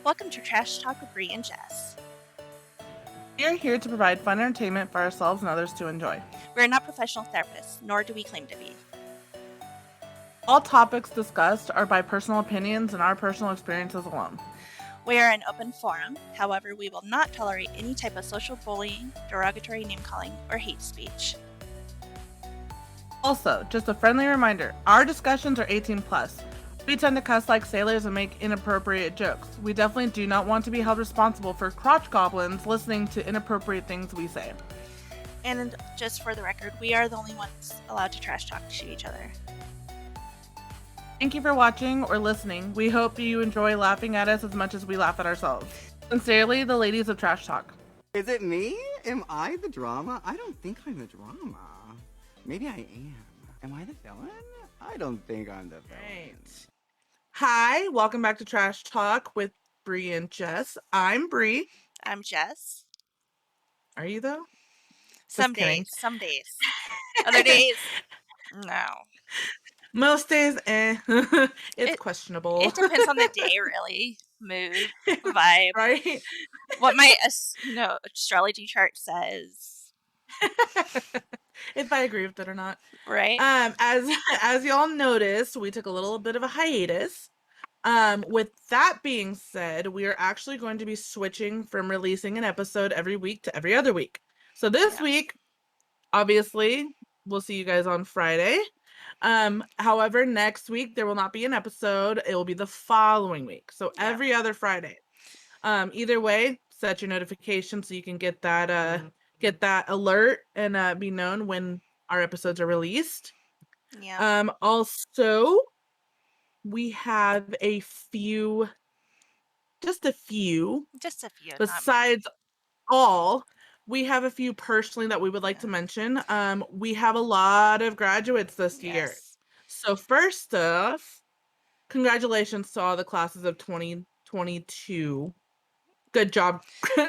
Welcome to Trash Talk with Bre and Jess. We are here to provide fun entertainment for ourselves and others to enjoy. We are not professional therapists, nor do we claim to be. All topics discussed are by personal opinions and our personal experiences alone. We are an open forum, however, we will not tolerate any type of social bullying, derogatory name-calling, or hate speech. Also, just a friendly reminder, our discussions are 18 plus. We tend to cuss like sailors and make inappropriate jokes. We definitely do not want to be held responsible for crotch goblins listening to inappropriate things we say. And just for the record, we are the only ones allowed to trash talk to each other. Thank you for watching or listening. We hope you enjoy laughing at us as much as we laugh at ourselves. Sincerely, the ladies of Trash Talk. Is it me? Am I the drama? I don't think I'm the drama. Maybe I am. Am I the villain? I don't think I'm the villain. Right. Hi, welcome back to Trash Talk with Bre and Jess. I'm Bre. I'm Jess. Are you though? Some days. Other days, no. Most days, it's It- questionable. It depends on the day, really. Mood, vibe. Right? What my astrology chart says. If I agree with it or not. Right? As y'all noticed, we took a little bit of a hiatus. With that being said, we are actually going to be switching from releasing an episode every week to every other week. So this week, obviously, we'll see you guys on Friday. However, next week there will not be an episode. It will be the following week. So every other Friday. Either way, set your notification so you can get that alert and be known when our episodes are released. Yeah. Also, we have just a few. Besides all, we have a few personally that we would like to mention. We have a lot of graduates this year. So first off, congratulations to all the classes of 2022. Good job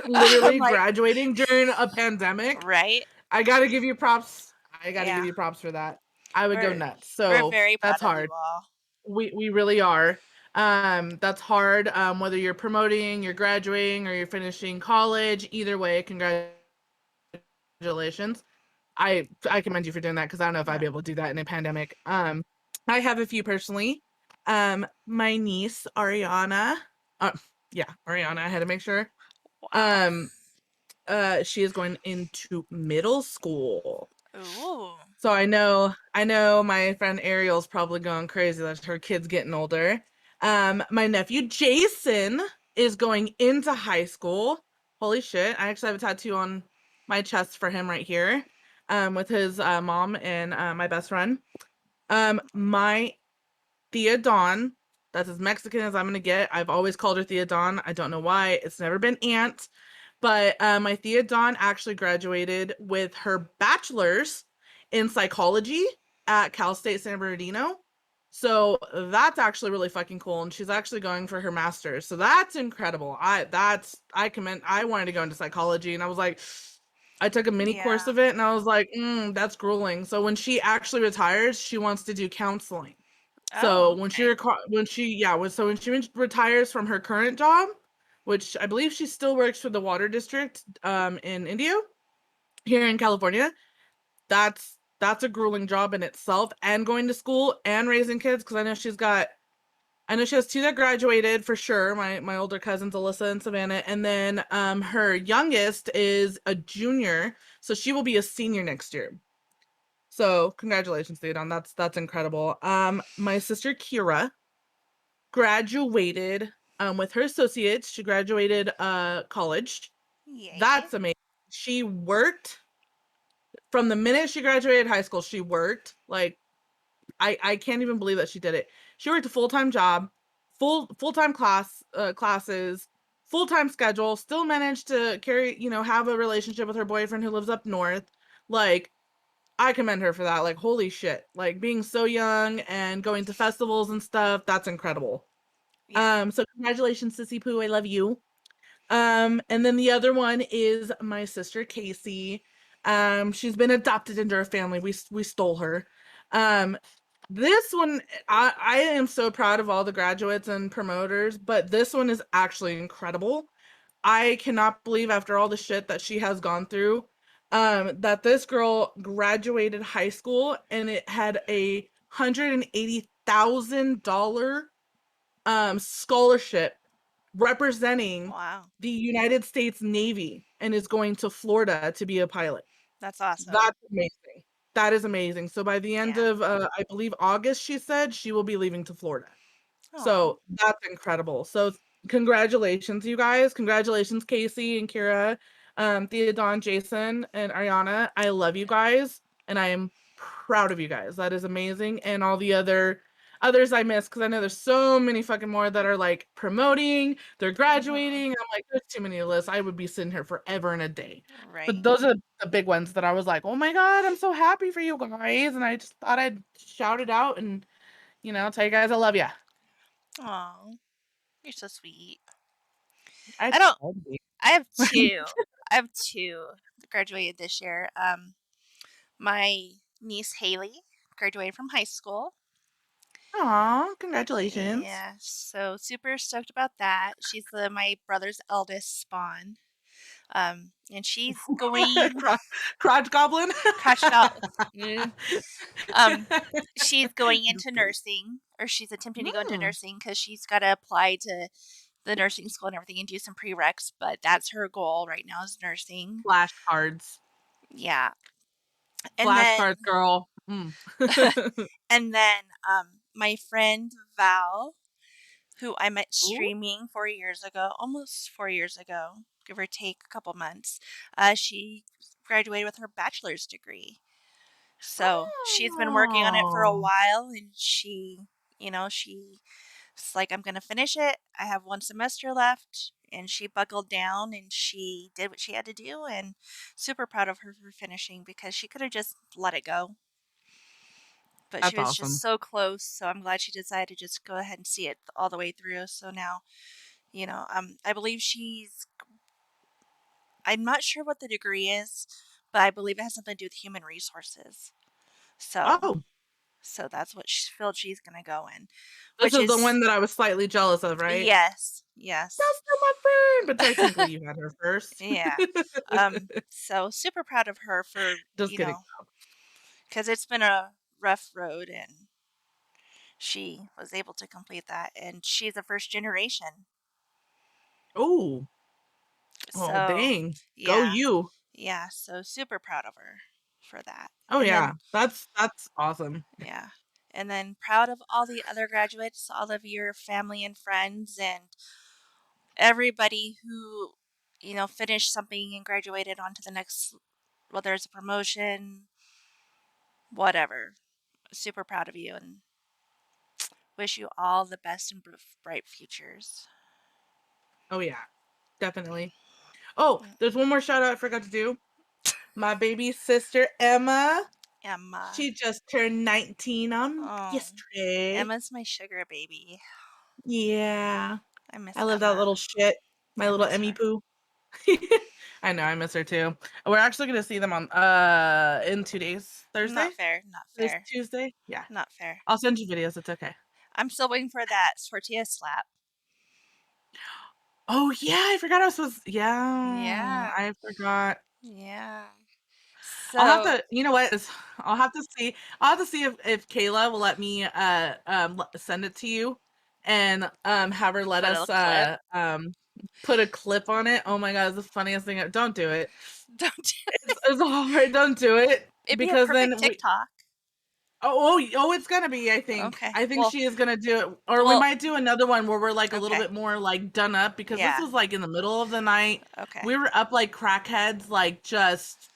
literally graduating during a pandemic. Right? I gotta give you props. Give you props for that. I would go nuts. So we're very proud that's hard. Of you all. We really are. That's hard. Whether you're promoting, you're graduating, or you're finishing college, either way, congratulations. I commend you for doing that because I don't know if I'd be able to do that in a pandemic. I have a few personally. My niece Ariana. Ariana. I had to make sure. She is going into middle school. Ooh. So I know my friend Ariel's probably going crazy that her kid's getting older. My nephew Jason is going into high school. Holy shit. I actually have a tattoo on my chest for him right here. With his mom and my best friend. My Thea Dawn, that's as Mexican as I'm gonna get. I've always called her Thea Dawn. I don't know why. It's never been Aunt. But my Thea Dawn actually graduated with her bachelor's in psychology at Cal State San Bernardino. So that's actually really fucking cool. And she's actually going for her master's. So that's incredible. I wanted to go into psychology and I was like, I took a mini course of it and I was like, that's grueling. So when she actually retires, she wants to do counseling. So when she retires from her current job, which I believe she still works for the water district in Indio here in California, that's a grueling job in itself, and going to school and raising kids, because I know she has two that graduated for sure, my older cousins Alyssa and Savannah, and then her youngest is a junior, so she will be a senior next year. So congratulations, Theodon. That's incredible. My sister Kira graduated with her associates. She graduated college. Yay. That's amazing. She worked from the minute she graduated high school. She worked like I can't even believe that she did it. She worked a full-time job, full-time classes, full-time schedule, still managed to have a relationship with her boyfriend who lives up north. Like, I commend her for that. Like, holy shit. Like, being so young and going to festivals and stuff, that's incredible. Yeah. So congratulations, Sissy Poo. I love you. And then the other one is my sister Casey. She's been adopted into our family. We stole her. This one, I am so proud of all the graduates and promoters, but this one is actually incredible. I cannot believe after all the shit that she has gone through, that this girl graduated high school and it had a $180,000 scholarship representing Wow. the United States Navy and is going to Florida to be a pilot. That's awesome. That's amazing. That is amazing. So by the end Yeah. of I believe August, she said she will be leaving to Florida. Aw. So that's incredible. So congratulations, you guys. Congratulations, Casey and Kira, Theodon, Jason, and Ariana. I love you guys, and I am proud of you guys. That is amazing. And all the others I missed, because I know there's so many fucking more that are like promoting, they're graduating. I'm like, there's too many lists. I would be sitting here forever and a day. Right. But those are the big ones that I was like, oh my God, I'm so happy for you guys. And I just thought I'd shout it out and, tell you guys I love you. Aw. You're so sweet. I I don't. tried to be. I have two. I have two that graduated this year. My niece Haley graduated from high school. Aw, congratulations. Yeah, so super stoked about that. She's my brother's eldest spawn. And she's going Crotch goblin? crotch out. She's going into nursing, or she's attempting to go into nursing because she's got to apply to the nursing school and everything and do some prereqs. But that's her goal right now is nursing. Flashcards. Yeah, and then Flashcards, girl. and then my friend Val, who I met Ooh. streaming 4 years ago, almost 4 years ago, give or take a couple months. She graduated with her bachelor's degree. So she's been working on it for a Oh. while, and she's like, I'm gonna finish it. I have one semester left, and she buckled down and she did what she had to do, and super proud of her for finishing because she could have just let it go. But she That's was just awesome. so close, so I'm glad she decided to just go ahead and see it all the way through. So now, I believe I'm not sure what the degree is, but I believe it has something to do with human resources. So, Oh, so that's what field she's gonna go in, this which is the is one that I was slightly jealous of, right? yes, yes, That's still my friend, but technically you had her first. yeah. So super proud of her for Just kidding. because it's been a rough road, and she was able to complete that, and she's a first generation. Oh. Oh, So dang. Go yeah, you. yeah. So super proud of her for that, Oh and yeah. then That's awesome. yeah. And then proud of all the other graduates, all of your family and friends, and everybody who, finished something and graduated on to the next, whether it's a promotion, whatever. Super proud of you and wish you all the best and bright futures. Oh yeah. Definitely. Oh, there's one more shout out I forgot to do. My baby sister Emma. Emma. She just turned 19 on Oh, yesterday. Emma's my sugar baby. Yeah. I miss I love that Emma. little shit. My I little miss Emmy her. poo. I know, I miss her too. We're actually gonna see them on in 2 days. Thursday? Not fair. Not This fair. Tuesday? Yeah. Not fair. I'll send you videos, it's okay. I'm still waiting for that tortilla slap. Oh yeah, I forgot I was supposed Yeah. I forgot. Yeah. I'll have So to, you know what? I'll have to see if Kayla will let me send it to you and have her let put a us clip. put a clip on it. Oh my God, it's the funniest thing. Don't do it. Don't do It's hard. Don't do it It'd be a because perfect then TikTok. it's gonna be, I think. Okay. I think Well, she is gonna do it. Or we well, might do another one where we're like a little okay. bit more like done up because this Yeah. was like in the middle of the night. Okay. We were up like crackheads, like just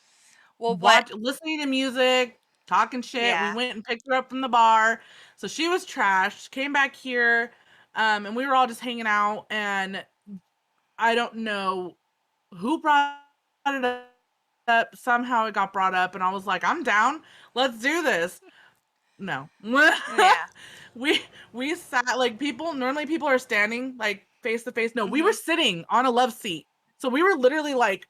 Well, what? listening to music, talking shit. We Yeah. went and picked her up from the bar. So she was trashed, came back here, and we were all just hanging out, and I don't know who brought it up. Somehow it got brought up, and I was like, I'm down. Let's do this. No. Yeah. we sat like normally people are standing like face to face. No, we were Mhm. sitting on a love seat. So we were literally like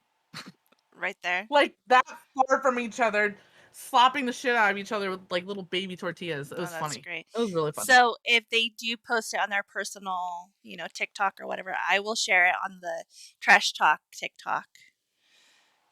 Right there. that far from each other, slapping the shit out of each other with like little baby tortillas. It Oh, was that's funny. great. It was really funny. So if they do post it on their personal, TikTok or whatever, I will share it on the Trash Talk TikTok.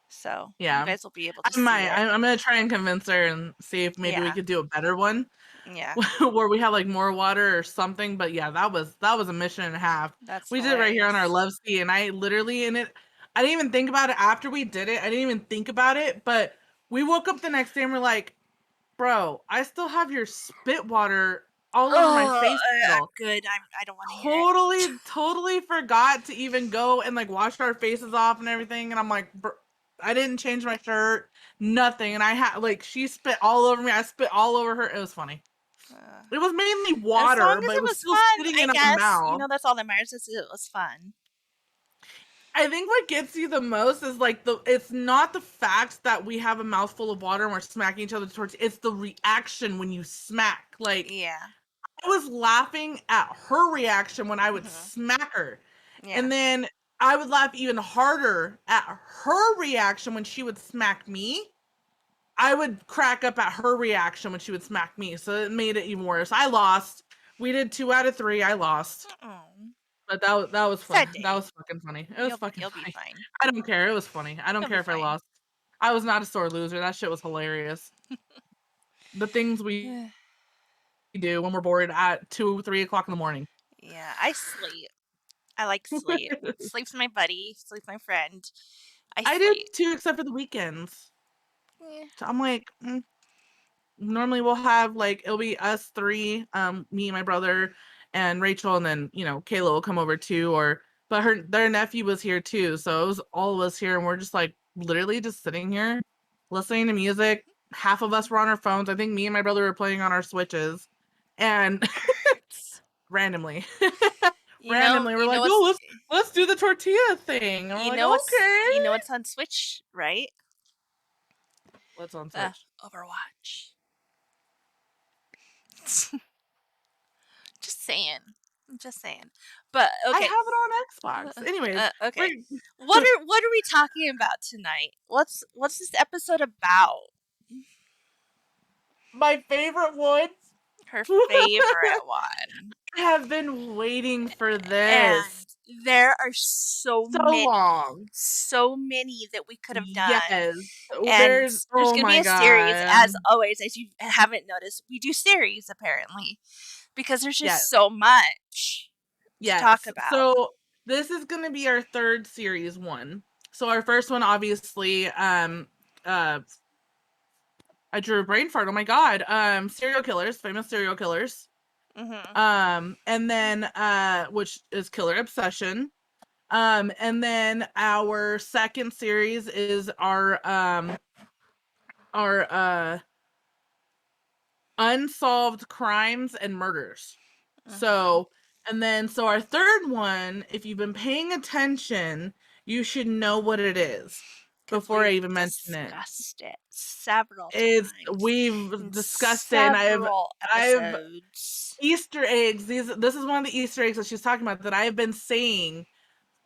So you Yeah. guys will be able to I see might. it. I'm gonna try and convince her and see if maybe we Yeah. could do a better one Yeah. where we have like more water or something. But yeah, that was a mission and a half. That's We did it right here on our hilarious. Love Sea, and I literally I didn't even think about it after we did it. I didn't even think about it, but we woke up the next day and we're like, bro, I still have your spit water all over my Oh, face I'm still. good. I don't want to hear it. Totally forgot to even go and like wash our faces off and everything. And I'm like, I didn't change my shirt, nothing. And I had like, she spit all over me. I spit all over her. It was funny. It was mainly As long water, as but it it was was still fun, sitting I in our guess. mouth. That's all that matters is it was fun. I think what gets you the most is like it's not the fact that we have a mouthful of water and we're smacking each other towards, it's the reaction when you smack. Like, Yeah. I was laughing at her reaction when I would Mhm. smack her. Yeah. And then I would laugh even harder at her reaction when she would smack me. I would crack up at her reaction when she would smack me. So it made it even worse. I lost. We did 2 out of 3. I lost. Mm-mm. But that was fun. Sad That day. was fucking funny. It was fucking You'll be funny. fine. I don't care. It was funny. I don't You'll care be if I fine. lost. I was not a sore loser. That shit was hilarious. The things we do when we're bored at 2, 3 o'clock in the morning. Yeah, I sleep. I like sleep. Sleep's my buddy. Sleep's my friend. I I do sleep. too, except for the weekends. Yeah. So I'm like, normally we'll have like, it'll be us 3, me, my brother, and Rachel, and then Kayla will come over too. But their nephew was here too, so it was all of us here, and we're just like literally just sitting here listening to music. Half of us were on our phones. I think me and my brother were playing on our Switches, and randomly, You know, randomly, we're you know like, what's oh, let's do the tortilla thing, and we're you like, know what's okay. you know what's on Switch, right? What's on Switch? Overwatch. Just saying. I'm just saying. But I okay. have it on Xbox. Anyways, Okay. we're What are we talking about tonight? What's this episode about? my favorite one. Her favorite one. I have been waiting for this And there are so so many, long. so many that we could have done. Yes. And there's Oh going to be my a series, god. as always, as you haven't noticed. We do series, apparently, because there's Yes. just so much to talk Yes. about. So this is going to be our 3rd series one. So our first one, obviously, I drew a brain fart. Oh my god. Serial killers, famous serial killers. Mm-hmm. And then which is Killer Obsession. And then our second series is our unsolved crimes and murders. Mm-hmm. So, and then so our third one, if you've been paying attention, you should know what it is Because before I we've even mention it. discussed it several It's times we've in discussed it, and several I've episodes. Easter eggs. This is one of the Easter eggs that she's talking about that I've been saying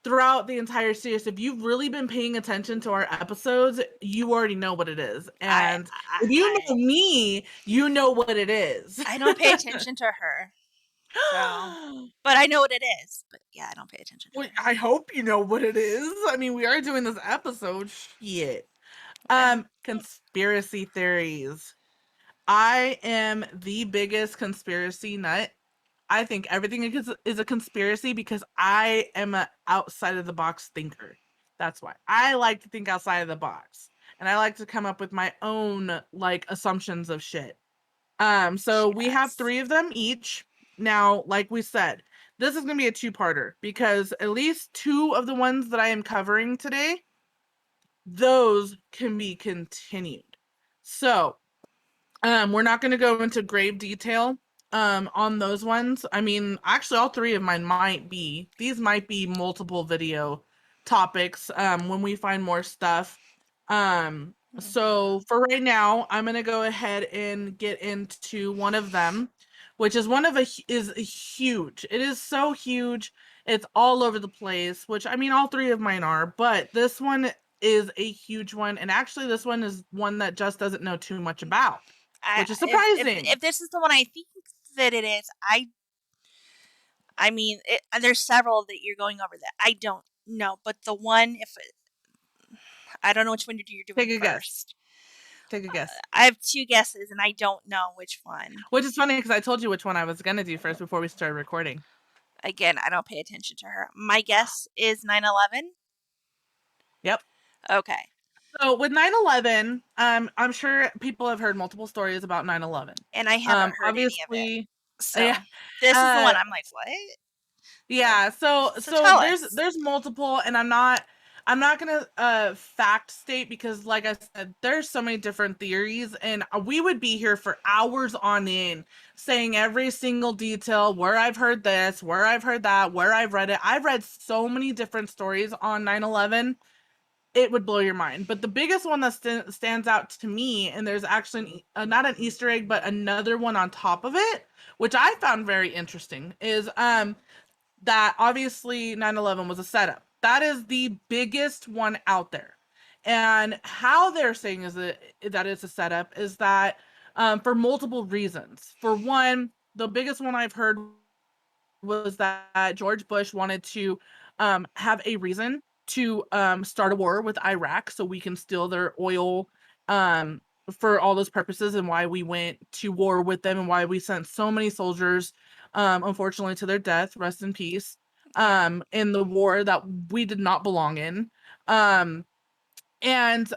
throughout the entire series. If you've really been paying attention to our episodes, you already know what it is. I And if you know me, you know what it is. I don't pay attention to her, so but I know what it is. But yeah, I don't pay attention to Well, her. I hope you know what it is. I mean, we are doing this episode. Shit. Okay. Conspiracy theories. I am the biggest conspiracy nut. I think everything is a conspiracy because I am a outside of the box thinker. That's why I like to think outside of the box, and I like to come up with my own like assumptions of shit. So She we have does. 3 of them each. Now, like we said, this is gonna be a 2-parter because at least 2 of the ones that I am covering today, those can be continued. So we're not going to go into grave detail on those ones. I mean, actually, all 3 of mine these might be multiple video topics when we find more stuff. So for right now, I'm going to go ahead and get into one of them, which is huge. It is so huge. It's all over the place, which I mean, all 3 of mine are, but this one is a huge one, and actually this one is one that Jess doesn't know too much about, which is If surprising. this is the one I think that it is, I mean, there's several that you're going over that I don't know, but the one, if I don't know which one you're doing Take a guess. first. Take a guess. I have two guesses, and I don't know which one. Which is funny because I told you which one I was gonna do first before we started recording. Again, I don't pay attention to her. My guess is 9/11. Yep. Okay. So with 9/11, I'm sure people have heard multiple stories about 9/11. And I haven't heard any of it. Obviously, So yeah. this is the one Uh, I'm like, what? yeah. So So so tell there's us. there's multiple, and I'm not gonna fact state because, like I said, there's so many different theories, and we would be here for hours on end saying every single detail, where I've heard this, where I've heard that, where I've read it. I've read so many different stories on 9/11. It would blow your mind. But the biggest one that stands out to me, and there's actually not an Easter egg, but another one on top of it, which I found very interesting, is that obviously 9/11 was a setup. That is the biggest one out there. And how they're saying that it's a setup is that for multiple reasons. For one, the biggest one I've heard was that George Bush wanted to have a reason to start a war with Iraq so we can steal their oil um, for all those purposes, and why we went to war with them, and why we sent so many soldiers, unfortunately, to their death, rest in peace, Yeah. in the war that we did not belong in. Um, and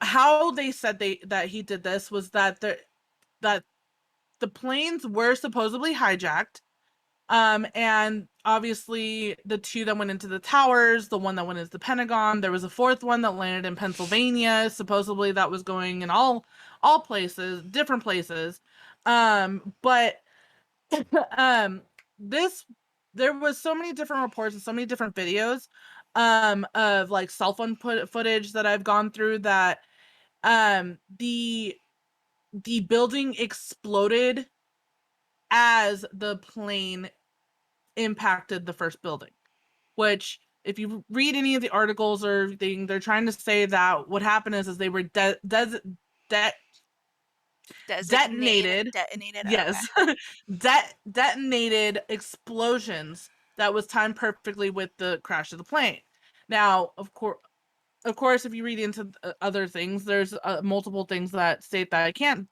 how they said that he did this was that the planes were supposedly hijacked, and obviously the two that went into the towers, the one that went into the Pentagon, there was a fourth one that landed in Pennsylvania, supposedly that was going in all places, different places. But um this there was so many different reports and so many different videos of like cell phone footage that I've gone through that the building exploded as the plane impacted the first building, which if you read any of the articles or everything, they're trying to say that what happened is they were detonated. Detonated. Okay. Yes. Detonated explosions that was timed perfectly with the crash of the plane. Now, of course, if you read into other things, there's multiple things that state that I can't,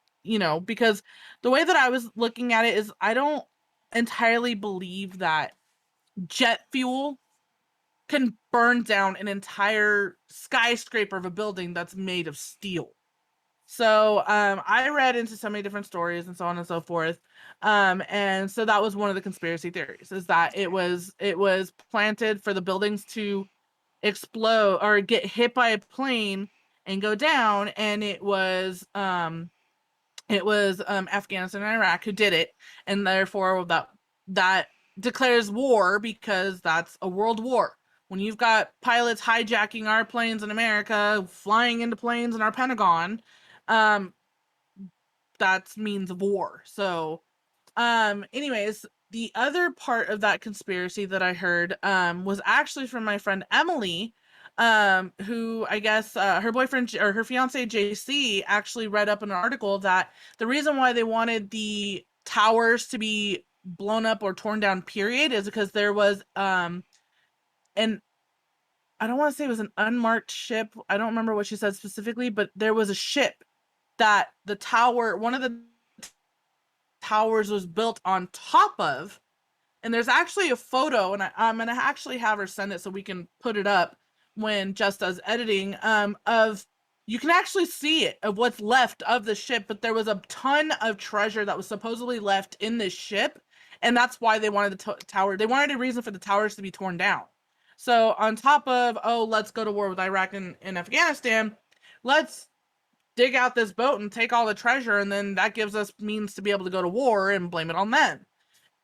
because the way that I was looking at it is I don't entirely believe that jet fuel can burn down an entire skyscraper of a building that's made of steel. So I read into so many different stories and so on and so forth. And so that was one of the conspiracy theories, is that Okay. it was planted for the buildings to explode or get hit by a plane and go down, and it was Afghanistan and Iraq who did it, and therefore that declares war, because that's a world war. When you've got pilots hijacking our planes in America, flying into planes in our Pentagon, um, that means war. So, anyways, the other part of that conspiracy that I heard was actually from my friend Emily, who I guess her boyfriend or her fiance JC actually read up an article that the reason why they wanted the towers to be blown up or torn down, period, is because there was an I don't want to say it was an unmarked ship. I don't remember what she said specifically, but there was a ship that one of the towers was built on top of. And there's actually a photo, and I'm gonna actually have her send it so we can put it up when Jess does editing. Of You can actually see it of what's left of the ship, but there was a ton of treasure that was supposedly left in this ship, and that's why they wanted the tower. They wanted a reason for the towers to be torn down. So on top of, oh, let's go to war with Iraq and Afghanistan, let's dig out this boat and take all the treasure, and then that gives us means to be able to go to war and blame it on them,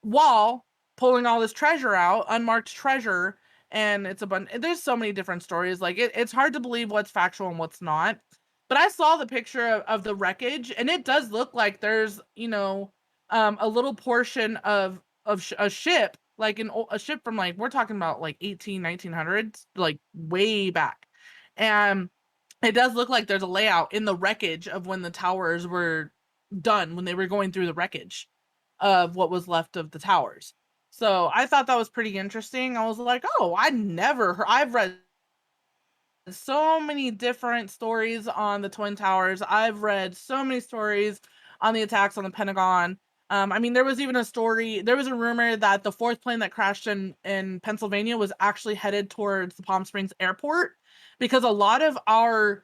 while pulling all this treasure out, unmarked treasure. And it's a bunch. There's so many different stories. Like it's hard to believe what's factual and what's not. But I saw the picture of the wreckage, and it does look like there's a little portion of a ship, like a ship from, like, we're talking about like 1900s, like way back. And it does look like there's a layout in the wreckage of when the towers were done, when they were going through the wreckage of what was left of the towers. So I thought that was pretty interesting. I was like, oh, I've read so many different stories on the Twin Towers. I've read so many stories on the attacks on the Pentagon. I mean, there was even there was a rumor that the fourth plane that crashed in Pennsylvania was actually headed towards the Palm Springs airport, because a lot of our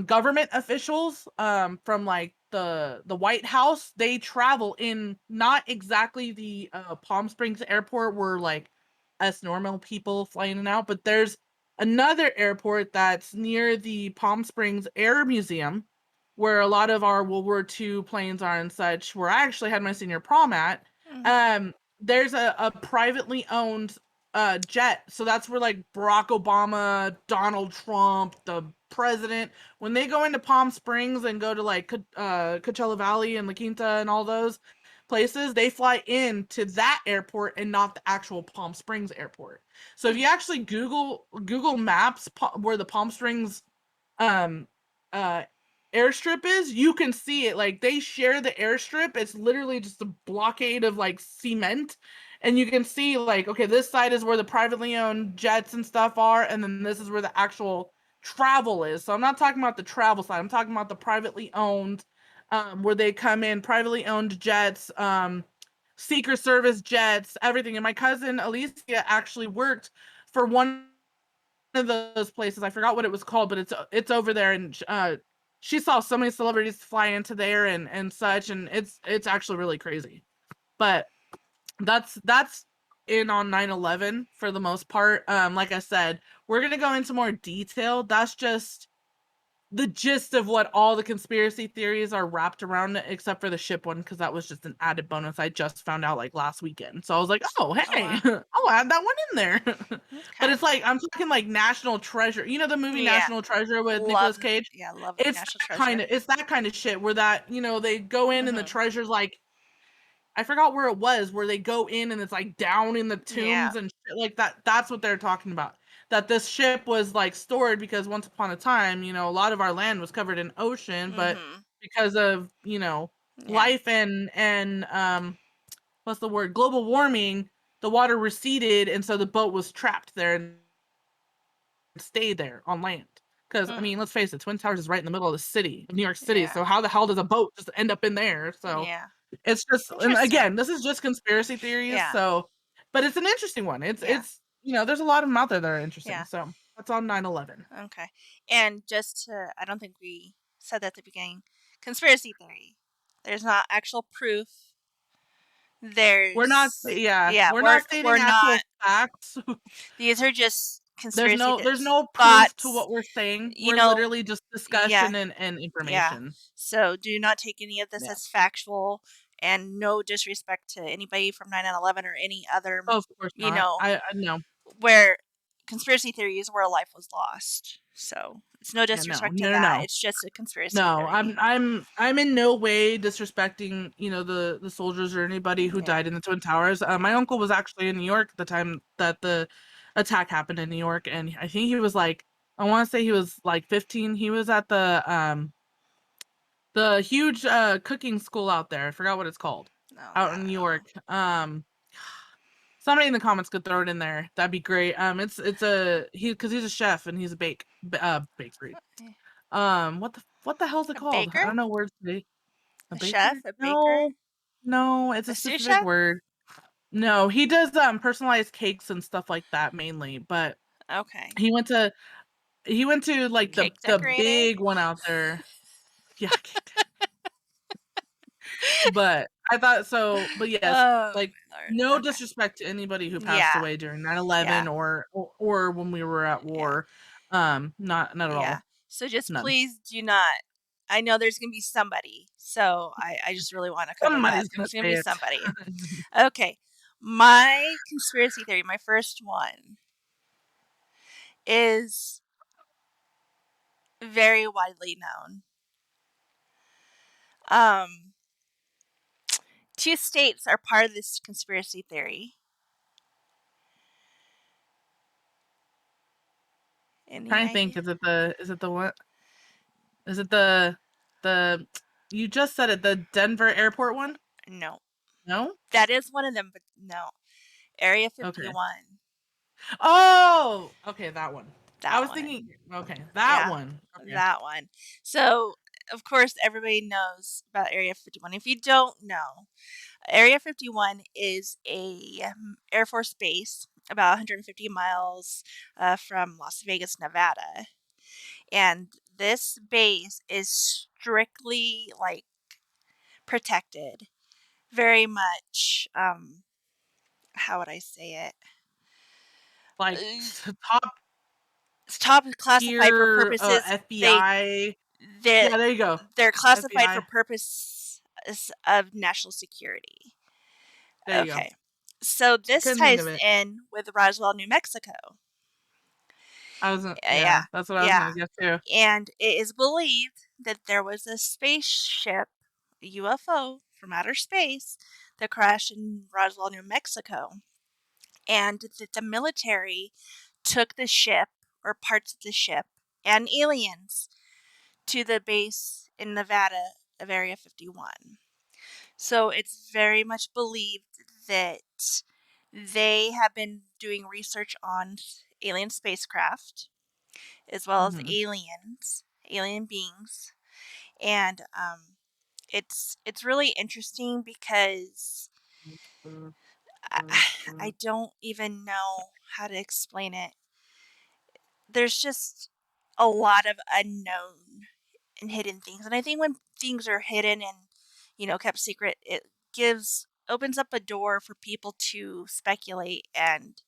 government officials from like the White House, they travel in not exactly the Palm Springs airport where like us normal people flying in and out, but there's another airport that's near the Palm Springs Air Museum, where a lot of our World War II planes are and such, where I actually had my senior prom at. There's a privately owned jet. So that's where like Barack Obama, Donald Trump, the president, when they go into Palm Springs and go to like Coachella Valley and La Quinta and all those places, they fly into that airport and not the actual Palm Springs airport. So if you actually Google Maps where the Palm Springs um uh airstrip is, you can see it. Like they share the airstrip. It's literally just a blockade of like cement, and you can see like, okay, this side is where the privately owned jets and stuff are, and then this is where the actual travel is. So I'm not talking about the travel side, I'm talking about the privately owned, where they come in, privately owned jets, Secret Service jets, everything. And my cousin Alicia actually worked for one of those places. I forgot what it was called, but it's over there, and she saw so many celebrities fly into there and such, and it's actually really crazy. But that's in on 9/11 for the most part. Like I said, we're gonna go into more detail. That's just the gist of what all the conspiracy theories are wrapped around, except for the ship one, because that was just an added bonus I just found out like last weekend. So I was like, oh hey, wow. I'll add that one in there. But Okay. it's like, I'm talking like National Treasure. You know the movie Yeah. National Treasure with Love, Nicolas Cage? yeah, love It's National that kind Treasure. of it's that kind of shit where that, they go in and the Mm-hmm. treasure's like, I forgot where it was, where they go in and it's like down in the Yeah. tombs and shit like that. That's what they're talking about. That this ship was like stored because once upon a time, a lot of our land was covered in ocean, but Mm-hmm. because of, Yeah. life and what's the word? Global warming, the water receded, and so the boat was trapped there and stayed there on land. Because I Mm. mean, let's face it, Twin Towers is right in the middle of the city of New York City. Yeah. So how the hell does a boat just end up in there? So Yeah. it's just, and Interesting. again, this is just conspiracy theories. Yeah. So, but it's an interesting one. Yeah. It's there's a lot of them out there that are interesting. Yeah. So that's on 9/11. Okay. And just to, I don't think we said that at the beginning. Conspiracy theory. There's not actual proof. There's, yeah, We're not we're stating actual not. facts. These are just There's conspiracy no proof to thoughts. what we're saying. You We're know, literally just yeah, discussion and yeah. information. So do not take any of this Yeah. as factual, and no disrespect to anybody from 9/11 or any other, Of course you not. know, I no. where conspiracy theories where a life was lost. So it's no Yeah, no. disrespect to No, no, that. no. It's just a conspiracy No, theory. I'm in no way disrespecting, the soldiers or anybody who Yeah, died in the Twin Towers. My yeah. uncle was actually in New York at the time that the attack happened in New York, and I think he was like, I want to say he was like 15. He was at the huge cooking school out there. I forgot what it's called. No, Out I in New don't know. York. Somebody in the comments could throw it in there. That'd be great. It's a because he's a chef and he's a bakery. Eh, What the hell is it a called? baker? I don't know words today. A A baker? chef? A baker? No. No, it's A a sous specific chef? word. No, he does personalized cakes and stuff like that mainly, but Okay. he went to like the Cake the decorator? big one out there. Yeah, but I thought so, but yes, Oh like my no lord. Okay. disrespect to anybody who passed Yeah. away during Yeah. 9/11 or when we were at Yeah. war. Not at Yeah. all. So just None. please do not. I know there's gonna be somebody, so I just really want to cover that. Somebody's gonna There's gonna say be it. somebody. Okay. My conspiracy theory, my first one, is very widely known. Um, two states are part of this conspiracy theory. Any Trying to idea? think, is it the what? Is it the you just said it, the Denver airport one? No. No? That is one of them, but no. Area Okay. 51. Oh, okay, that one. I That was one. thinking, okay, that Yeah, one. Okay. that one. So, of course, everybody knows about Area 51. If you don't know, Area 51 is a Air Force base about 150 miles from Las Vegas, Nevada. And this base is strictly like protected, very much. How would I say it? Like Uh, top It's top classified for tier purposes they FBI. they Yeah, there you go. they're classified for FBI. purposes of national security. There you go. Okay. So this Couldn't think of ties it. in with Roswell, New Mexico. Yeah, Yeah, that's what I was yeah. gonna guess too. And it is believed that there was a spaceship, a UFO from outer space, that crashed in Roswell, New Mexico. And that the military took the ship or parts of the ship and aliens to the base in Nevada of Area 51. So it's very much believed that they have been doing research on alien spacecraft as well as Mhm. aliens, alien beings, and it's really interesting because I, I don't even know how to explain it. There's just a lot of unknown and hidden things, and I think when things are hidden and kept secret, it opens up a door for people to speculate and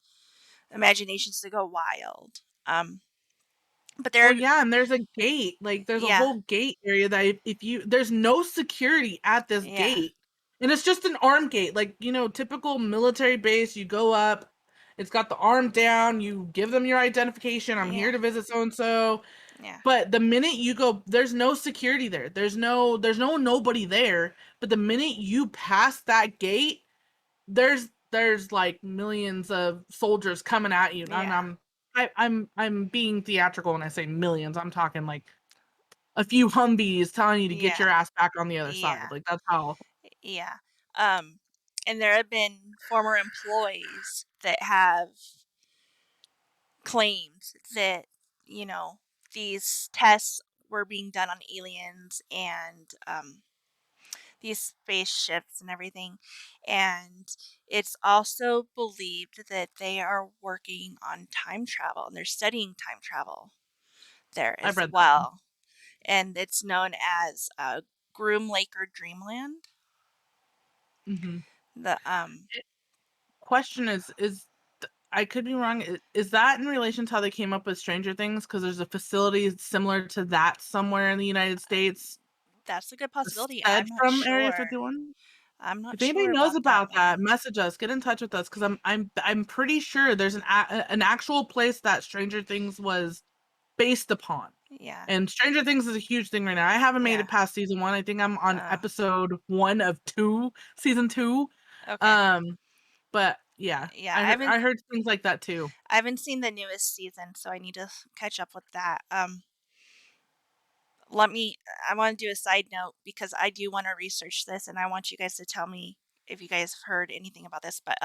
imaginations to go wild. But Well, yeah, and there's a gate. Like there's a yeah, whole gate area that if you there's no security at this yeah, gate. And it's just an armed gate. Like, typical military base, you go up, it's got the arm down, you give them your identification, I'm yeah, here to visit so and so. yeah, But the minute you go, there's no security there. There's no nobody there. But the minute you pass that gate, there's like millions of soldiers coming at you. And yeah, I'm being theatrical when I say millions. I'm talking like a few Humvees telling you to get yeah, your ass back on the other side. yeah, Like that's how yeah. Um, and there have been former employees that have claimed that you know these tests were being done on aliens and these spaceships and everything. And it's also believed that they are working on time travel and they're studying time travel there I've as read that one. well. And it's known as Groom Lake or Dreamland. Hmm. The Question is I could be wrong. Is that in relation to how they came up with Stranger Things? Because there's a facility similar to that somewhere in the United States, That's a good possibility. aside I'm not from Area sure. 51. I'm not If anybody sure knows about that about that, one. message us. Get in touch with us because I'm pretty sure there's an actual place that Stranger Things was based upon. Yeah. And Stranger Things is a huge thing right now. I haven't made Yeah. it past season 1. I think I'm on Uh, episode 1 of 2, season 2. okay. Um, but yeah, Yeah. I heard things like that too. I haven't seen the newest season, so I need to catch up with that. Let me I want to do a side note because I do want to research this and I want you guys to tell me if you guys have heard anything about this, but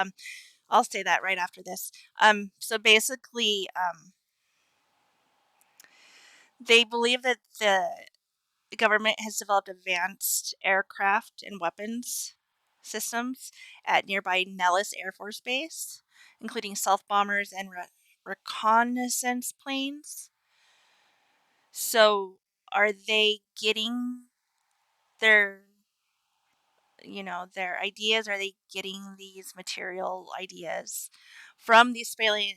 I'll say that right after this. So basically they believe that the government has developed advanced aircraft and weapons systems at nearby Nellis Air Force Base, including stealth bombers and reconnaissance planes. So are they getting their their ideas? Are they getting these material ideas from these spalian,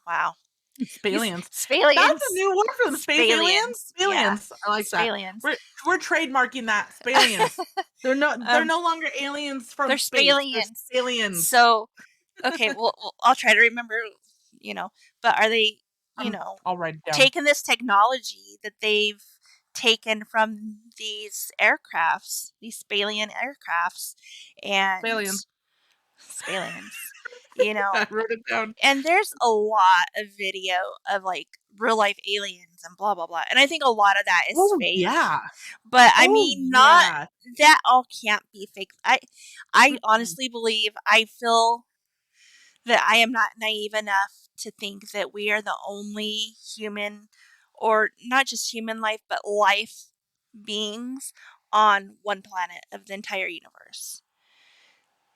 wow, these Spalians. That's a spalians, new word for them. Space aliens? yeah, Spalians. I like that. spalians. We're trademarking that. Spalians. They're um, no longer aliens from they're space. They're spalians. spalians. So, okay, well, I'll try to remember, but are they, I'll write it down. taking this technology that they've taken from these aircrafts, these spalian aircrafts, and Spalians. spalians, you know, I wrote it down. and there's a lot of video of like real life aliens and blah blah blah. And I think a lot of that is Oh fake. yeah. But I Oh mean, not yeah. that all can't be fake. I Mm-mm. honestly believe, I feel that I am not naive enough to think that we are the only human, or not just human life, but life beings on one planet of the entire universe.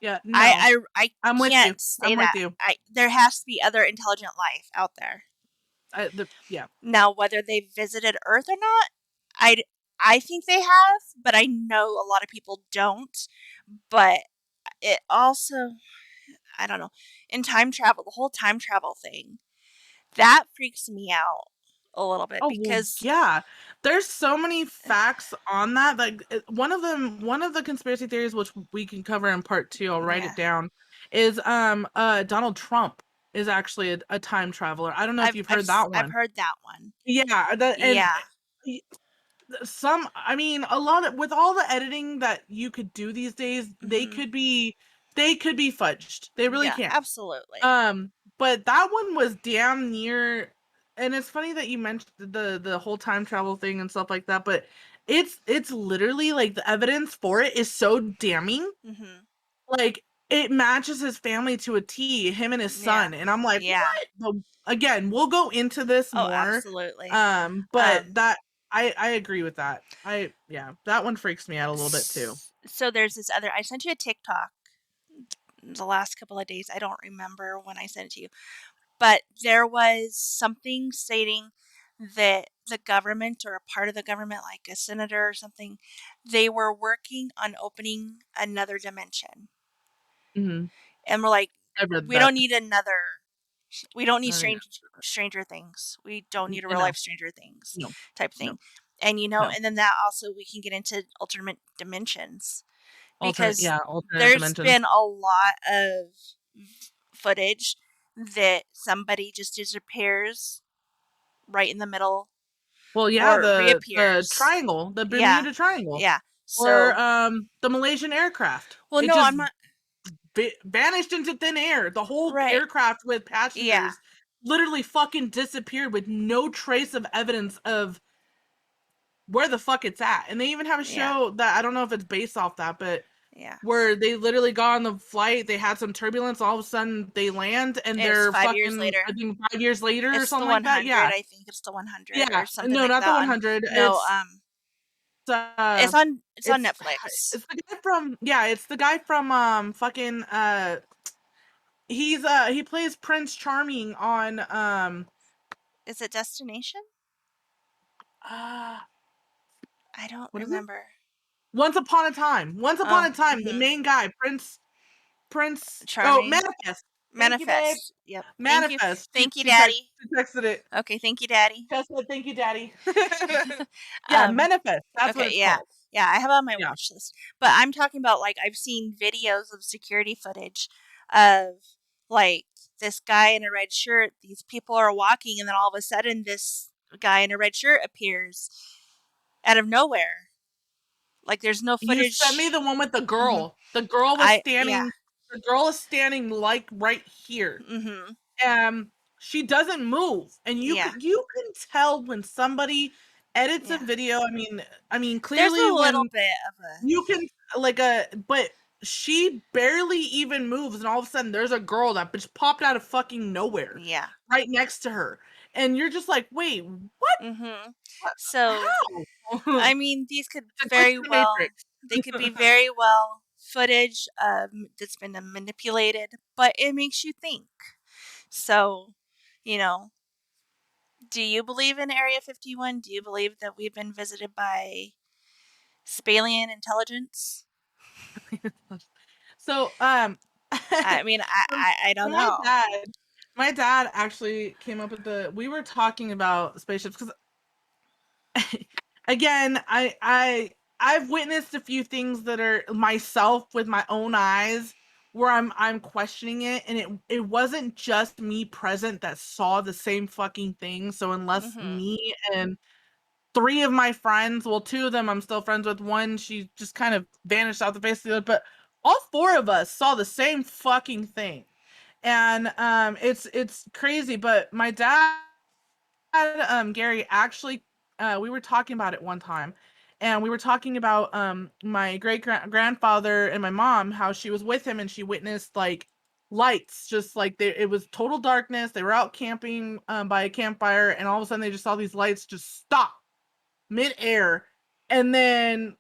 Yeah, I no. I I'm with you. can't say I'm with that. you. There has to be other intelligent life out there. Yeah. Now, whether they visited Earth or not, I I think they have, but I know a lot of people don't. But it also, I don't know, in time travel, the whole time travel thing, that freaks me out a little bit Oh, well, because yeah. There's so many facts on that. Like one of the conspiracy theories, which we can cover in part 2, I'll write yeah, it down, is Donald Trump is actually a time traveler. I don't know if you've heard that I've one. heard that one. Yeah, and Yeah. I mean, a lot of, with all the editing that you could do these days, Mhm. they could be fudged. They really Yeah, can. absolutely. But that one was damn near, and it's funny that you mentioned the whole time travel thing and stuff like that, but it's literally like the evidence for it is so damning. Mhm. Like it matches his family to a T, him and his Yeah. son, and I'm like, Yeah. what? Again, we'll go into this Oh, more. absolutely. But Um that I agree with that. Yeah, that one freaks me out a little bit too. so there's this other, I sent you a TikTok the last couple of days. I don't remember when I sent it to you. But there was something stating that the government, or a part of the government, like a senator or something, they were working on opening another dimension. Mhm. And we're like, I read we that. don't need another, we don't need Yeah. Stranger Things. We don't need a real No, life Stranger Things no, type no, thing. And no. and then that also, we can get into alternate dimensions, because Alternate there's dimensions. been a lot of footage that somebody just disappears right in the middle, Well, yeah, or the reappears. triangle, the Yeah. Bermuda Triangle, Yeah. or So, the Malaysian aircraft. well, It no, just I'm not. vanished into thin air. The whole Right. aircraft with Yeah. passengers literally fucking disappeared with no trace of evidence of where the fuck it's at. And they even have a Yeah. show that I don't know if it's based off that, but Yeah. where they literally got on the flight, they had some turbulence, all of a sudden they land and It's they're 5 years fucking, later. I think 5 years later or It's the something like that. 100. Yeah. I think it's the 100 Yeah. or something No, like not the that. On 100. no, Uh it's on it's Netflix. it's the guy from, yeah, it's the guy from fucking he plays Prince Charming on Is it Destination? uh I don't what is it? remember. Once Upon a Time. Once Upon Oh, a Time, the mhm. main guy, Prince oh, Charming. Manifest. Thank you, babe. Manifest. Yep. Thank you. Manifest. Thank you, Daddy. She texted it. Okay, thank you, Daddy. Just said thank you, daddy. Yeah, um Manifest. That's what Okay, it's yeah. called. Yeah, I have it on my Yeah. watch list. But I'm talking about, like, I've seen videos of security footage of, like, this guy in a red shirt. These people are walking, and then all of a sudden, this guy in a red shirt appears out of nowhere. Like, there's no You sent me footage. the one with the Hmm. girl. The girl was Yeah. standing, the girl is standing like right here. Hmm. She doesn't move, and Yeah. you can tell when somebody edits a Yeah. video. I mean There's clearly a little when bit of a. you can, like, a, but she barely even moves, and all of a sudden there's a girl that just popped out of fucking nowhere Yeah. right next to her, and you're just like, wait, what? Hmm. What? So, How? I mean, these could It's a glitch very in the well, matrix. they could be very well footage that's been manipulated, but it makes you think. So, you know, do you believe in Area 51? Do you believe that we've been visited by Spalian intelligence? So, I mean, so I don't my know. dad, my dad actually came up with we were talking about spaceships because again, I've witnessed a few things that are myself with my own eyes where I'm questioning it, and it wasn't just me present that saw the same fucking thing. So unless Hmm. me and three of my friends, well, two of them I'm still friends with, one she just kind of vanished out the face of the other, but all four of us saw the same fucking thing. And it's crazy, but my dad Gary, actually, we were talking about it one time, and we were talking about my grandfather and my mom, how she was with him and she witnessed like lights, just like it was total darkness. They were out camping by a campfire, and all of a sudden they just saw these lights just stop midair, and then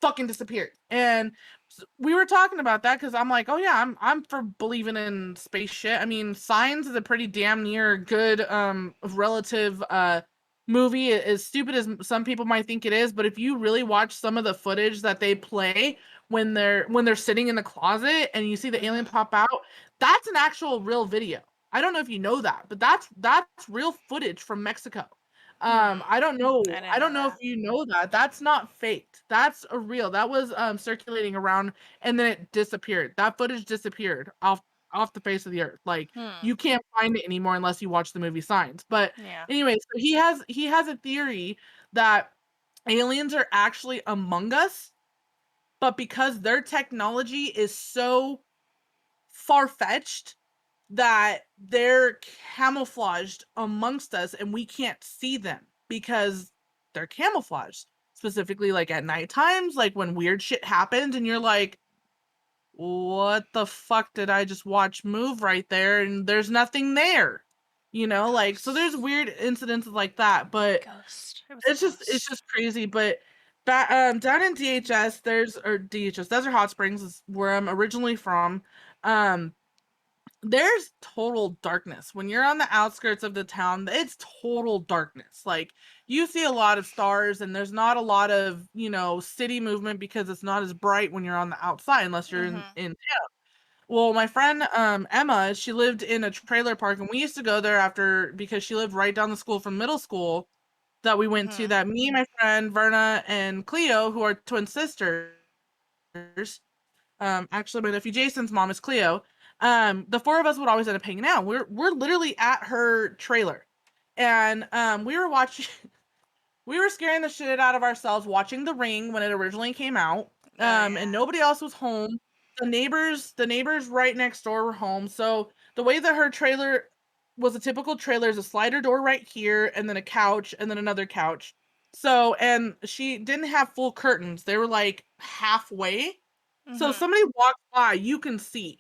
fucking disappeared. And we were talking about that because I'm like, oh yeah, I'm for believing in space shit. I mean, Signs is a pretty damn near good relative movie. As stupid as some people might think it is, but if you really watch some of the footage that they play when they're sitting in the closet and you see the alien pop out, that's an actual real video. I don't know if you know that, but that's real footage from Mexico. I don't know. I didn't I know don't know if that. you know that. That's not faked. That's a real. That was circulating around and then it disappeared. That footage disappeared off the face of the earth. Like you can't find it anymore unless you watch the movie Signs. But Yeah. anyway, so he has a theory that aliens are actually among us, but because their technology is so far-fetched that they're camouflaged amongst us and we can't see them because they're camouflaged. Specifically, like at night times, like when weird shit happens and you're like, what the fuck did I just watch move right there? And there's nothing there. Like, so there's weird incidences like that, but Ghost. It was a it's ghost. just crazy. But down in DHS, Desert Hot Springs is where I'm originally from. Um, there's total darkness when you're on the outskirts of the town. It's total darkness. Like you see a lot of stars and there's not a lot of city movement because it's not as bright when you're on the outside unless you're in town. Well, my friend Emma, she lived in a trailer park and we used to go there after because she lived right down the school from middle school that we went to, that me, my friend Verna, and Cleo, who are twin sisters, actually my nephew Jason's mom is Cleo. The four of us would always end up hanging out. We're literally at her trailer, and we were watching. We were scaring the shit out of ourselves watching The Ring when it originally came out. And nobody else was home. The neighbors right next door were home. So the way that her trailer was, a typical trailer is a slider door right here, and then a couch, and then another couch. So, and she didn't have full curtains. They were like halfway. So if somebody walks by, you can see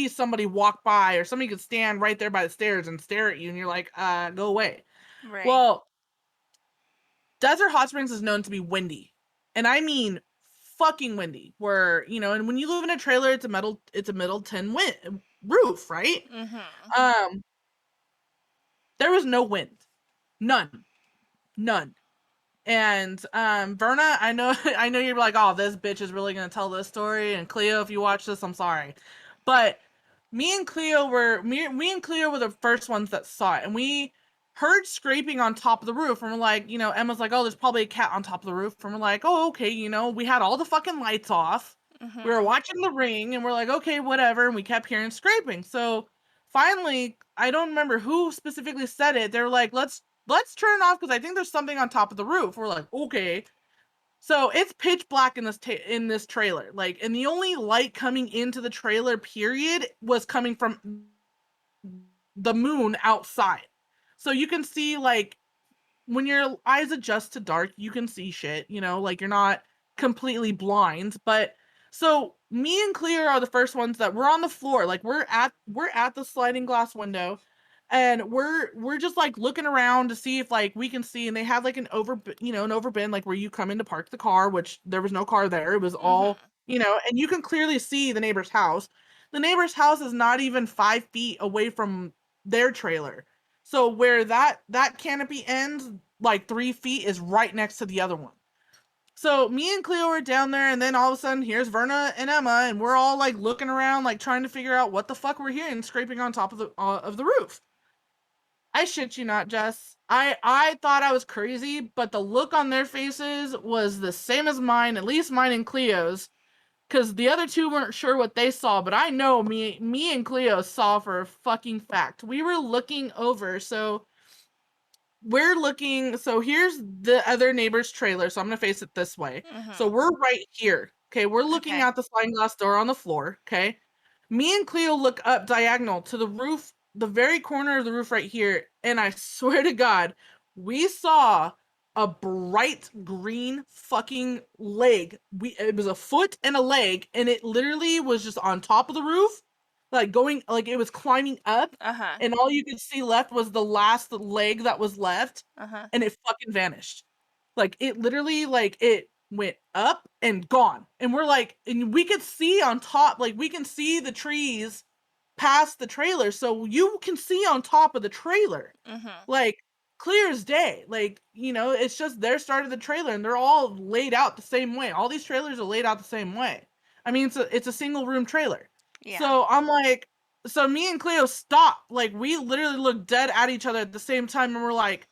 somebody walk by, or somebody could stand right there by the stairs and stare at you, and you're like, go away. Right. Well, Desert Hot Springs is known to be windy. And I mean fucking windy. Where, and when you live in a trailer, it's a middle tin roof, right? Um, there was no wind. None. None. And Verna, I know I know you're like, oh, this bitch is really gonna tell this story. And Cleo, if you watch this, I'm sorry. But me and Cleo were the first ones that saw it, and we heard scraping on top of the roof, and we're like, Emma's like, oh, there's probably a cat on top of the roof, and we're like, oh, okay, we had all the fucking lights off, we were watching The Ring, and we're like, okay, whatever, and we kept hearing scraping. So finally, I don't remember who specifically said it. They were like, let's turn it off because I think there's something on top of the roof. We're like, okay. So it's pitch black in this trailer, like, and the only light coming into the trailer, period, was coming from the moon outside. So you can see, like, when your eyes adjust to dark, you can see shit, like you're not completely blind. But so me and Cleo are the first ones that we're on the floor, like we're at the sliding glass window, and we're just like looking around to see if like we can see. And they have like an overbin, like where you come in to park the car, which there was no car there. It was all, and you can clearly see the neighbor's house. The neighbor's house is not even 5 feet away from their trailer. So where that canopy ends, like 3 feet, is right next to the other one. So me and Cleo are down there, and then all of a sudden, here's Verna and Emma, and we're all like looking around, like trying to figure out what the fuck we're hearing scraping on top of the roof. I shit you not, Jess. I thought I was crazy, but the look on their faces was the same as mine, at least mine and Cleo's, because the other two weren't sure what they saw, but I know me and Cleo saw for a fucking fact. We were looking over, so here's the other neighbor's trailer, so I'm gonna face it this way. So we're right here. Okay, we're looking Okay. at the sliding glass door on the floor. Okay, me and Cleo look up diagonal to the roof the very corner of the roof right here, and I swear to God, we saw a bright green fucking leg. It was a foot and a leg, and it literally was just on top of the roof, like going, like it was climbing up, Uh-huh. and all you could see left was the last leg that was left, Uh-huh. and it fucking vanished. Like it literally, like it went up and gone, and we're like, and we could see on top, like we can see the trees past the trailer, so you can see on top of the trailer, Mm-hmm. like clear as day. Like, you know, it's just their start of the trailer, and they're all laid out the same way. All these trailers are laid out the same way. I mean, it's a single room trailer. Yeah. So I'm like, so me and Cleo stopped. Like we literally looked dead at each other at the same time, and we're like,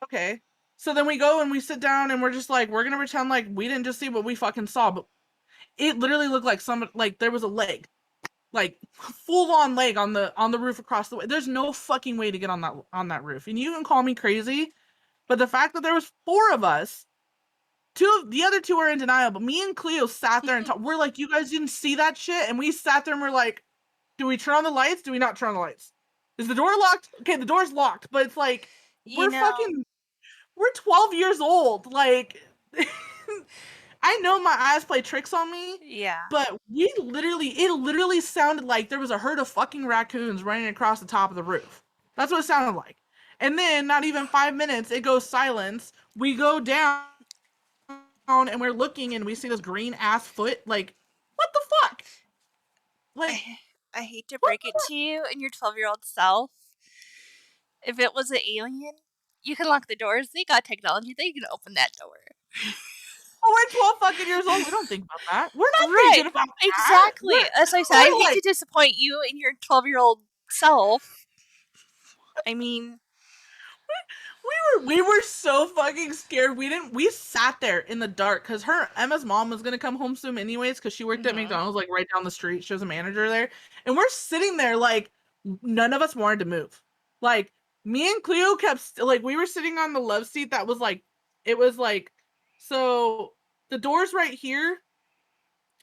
okay. So then we go and we sit down and we're just like, we're gonna pretend like we didn't just see what we fucking saw, but it literally looked like somebody, like there was a leg, like full on leg on the roof across the way. There's no fucking way to get on that roof. And you can call me crazy, but the fact that there was 4 of us, the other 2 are in denial, but me and Cleo sat there and we're like, you guys didn't see that shit? And we sat there and we're like, do we turn on the lights? Do we not turn on the lights? Is the door locked? Okay, the door's locked, but it's like You we're know, fucking we're 12 years old. Like I know my eyes play tricks on me, yeah. but it literally sounded like there was a herd of fucking raccoons running across the top of the roof. That's what it sounded like. And then, not even 5 minutes, it goes silence. We go down and we're looking and we see this green ass foot. Like, what the fuck? Like, I hate to what break it to you and your 12-year-old self. If it was an alien, you can lock the doors. They got technology. They can open that door. Oh, we're 12 fucking years old. We don't think about that. We're not Right. thinking about that. Exactly. As I said, I We're hate like, to disappoint you and your 12-year-old self. I mean, we were so fucking scared. We sat there in the dark because Emma's mom was gonna come home soon anyways, because she worked at mhm. McDonald's like right down the street. She was a manager there. And we're sitting there like none of us wanted to move. Like me and Cleo kept like we were sitting on the love seat that was like, it was like, so the door's right here.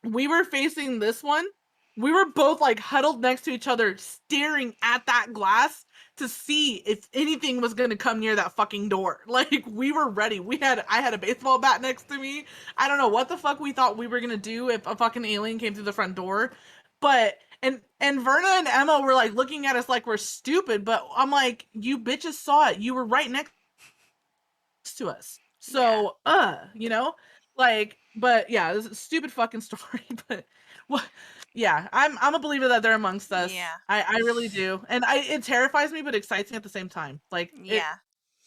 We were facing this one. We were both like huddled next to each other, staring at that glass to see if anything was gonna come near that fucking door. Like we were ready. I had a baseball bat next to me. I don't know what the fuck we thought we were gonna do if a fucking alien came through the front door. But and Verna and Emma were like looking at us like we're stupid, but I'm like, you bitches saw it. You were right next to us. Yeah. So, you know, like, but yeah, this is a stupid fucking story. But what? Yeah, I'm a believer that they're amongst us. Yeah. I really do, and it terrifies me, but excites me at the same time. Like it, Yeah.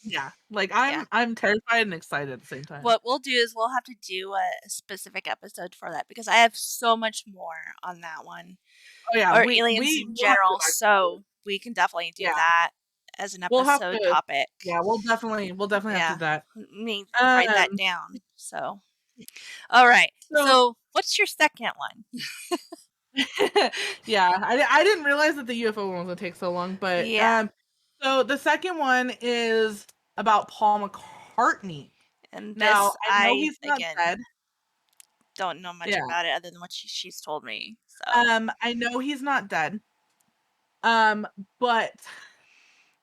yeah. Like Yeah. I'm terrified and excited at the same time. What we'll do is we'll have to do a specific episode for that because I have so much more on that one. Oh yeah, Or we aliens we in will have to go general, back to it. so we can definitely do Yeah, that as an we'll have episode to. topic. Yeah, we'll definitely have to Yeah. do that. Let me write that Um, down. So, all right. so So, what's your second one? yeah, I didn't realize that the UFO one was gonna take so long, but Yeah. so the second one is about Paul McCartney. And Now this, I know I, he's not again, dead. don't know much Yeah. about it other than what she's told me. So, I know he's not dead. Um, but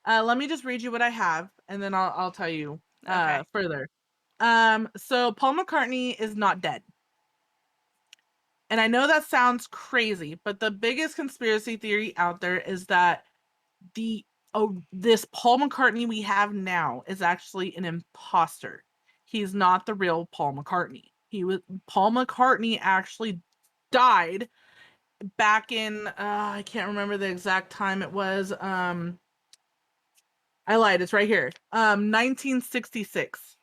let me just read you what I have, and then I'll tell you okay. further. So Paul McCartney is not dead. And I know that sounds crazy, but the biggest conspiracy theory out there is that this Paul McCartney we have now is actually an imposter. He's not the real Paul McCartney. Paul McCartney actually died back in I can't remember the exact time it was. I lied, it's right here. 1966.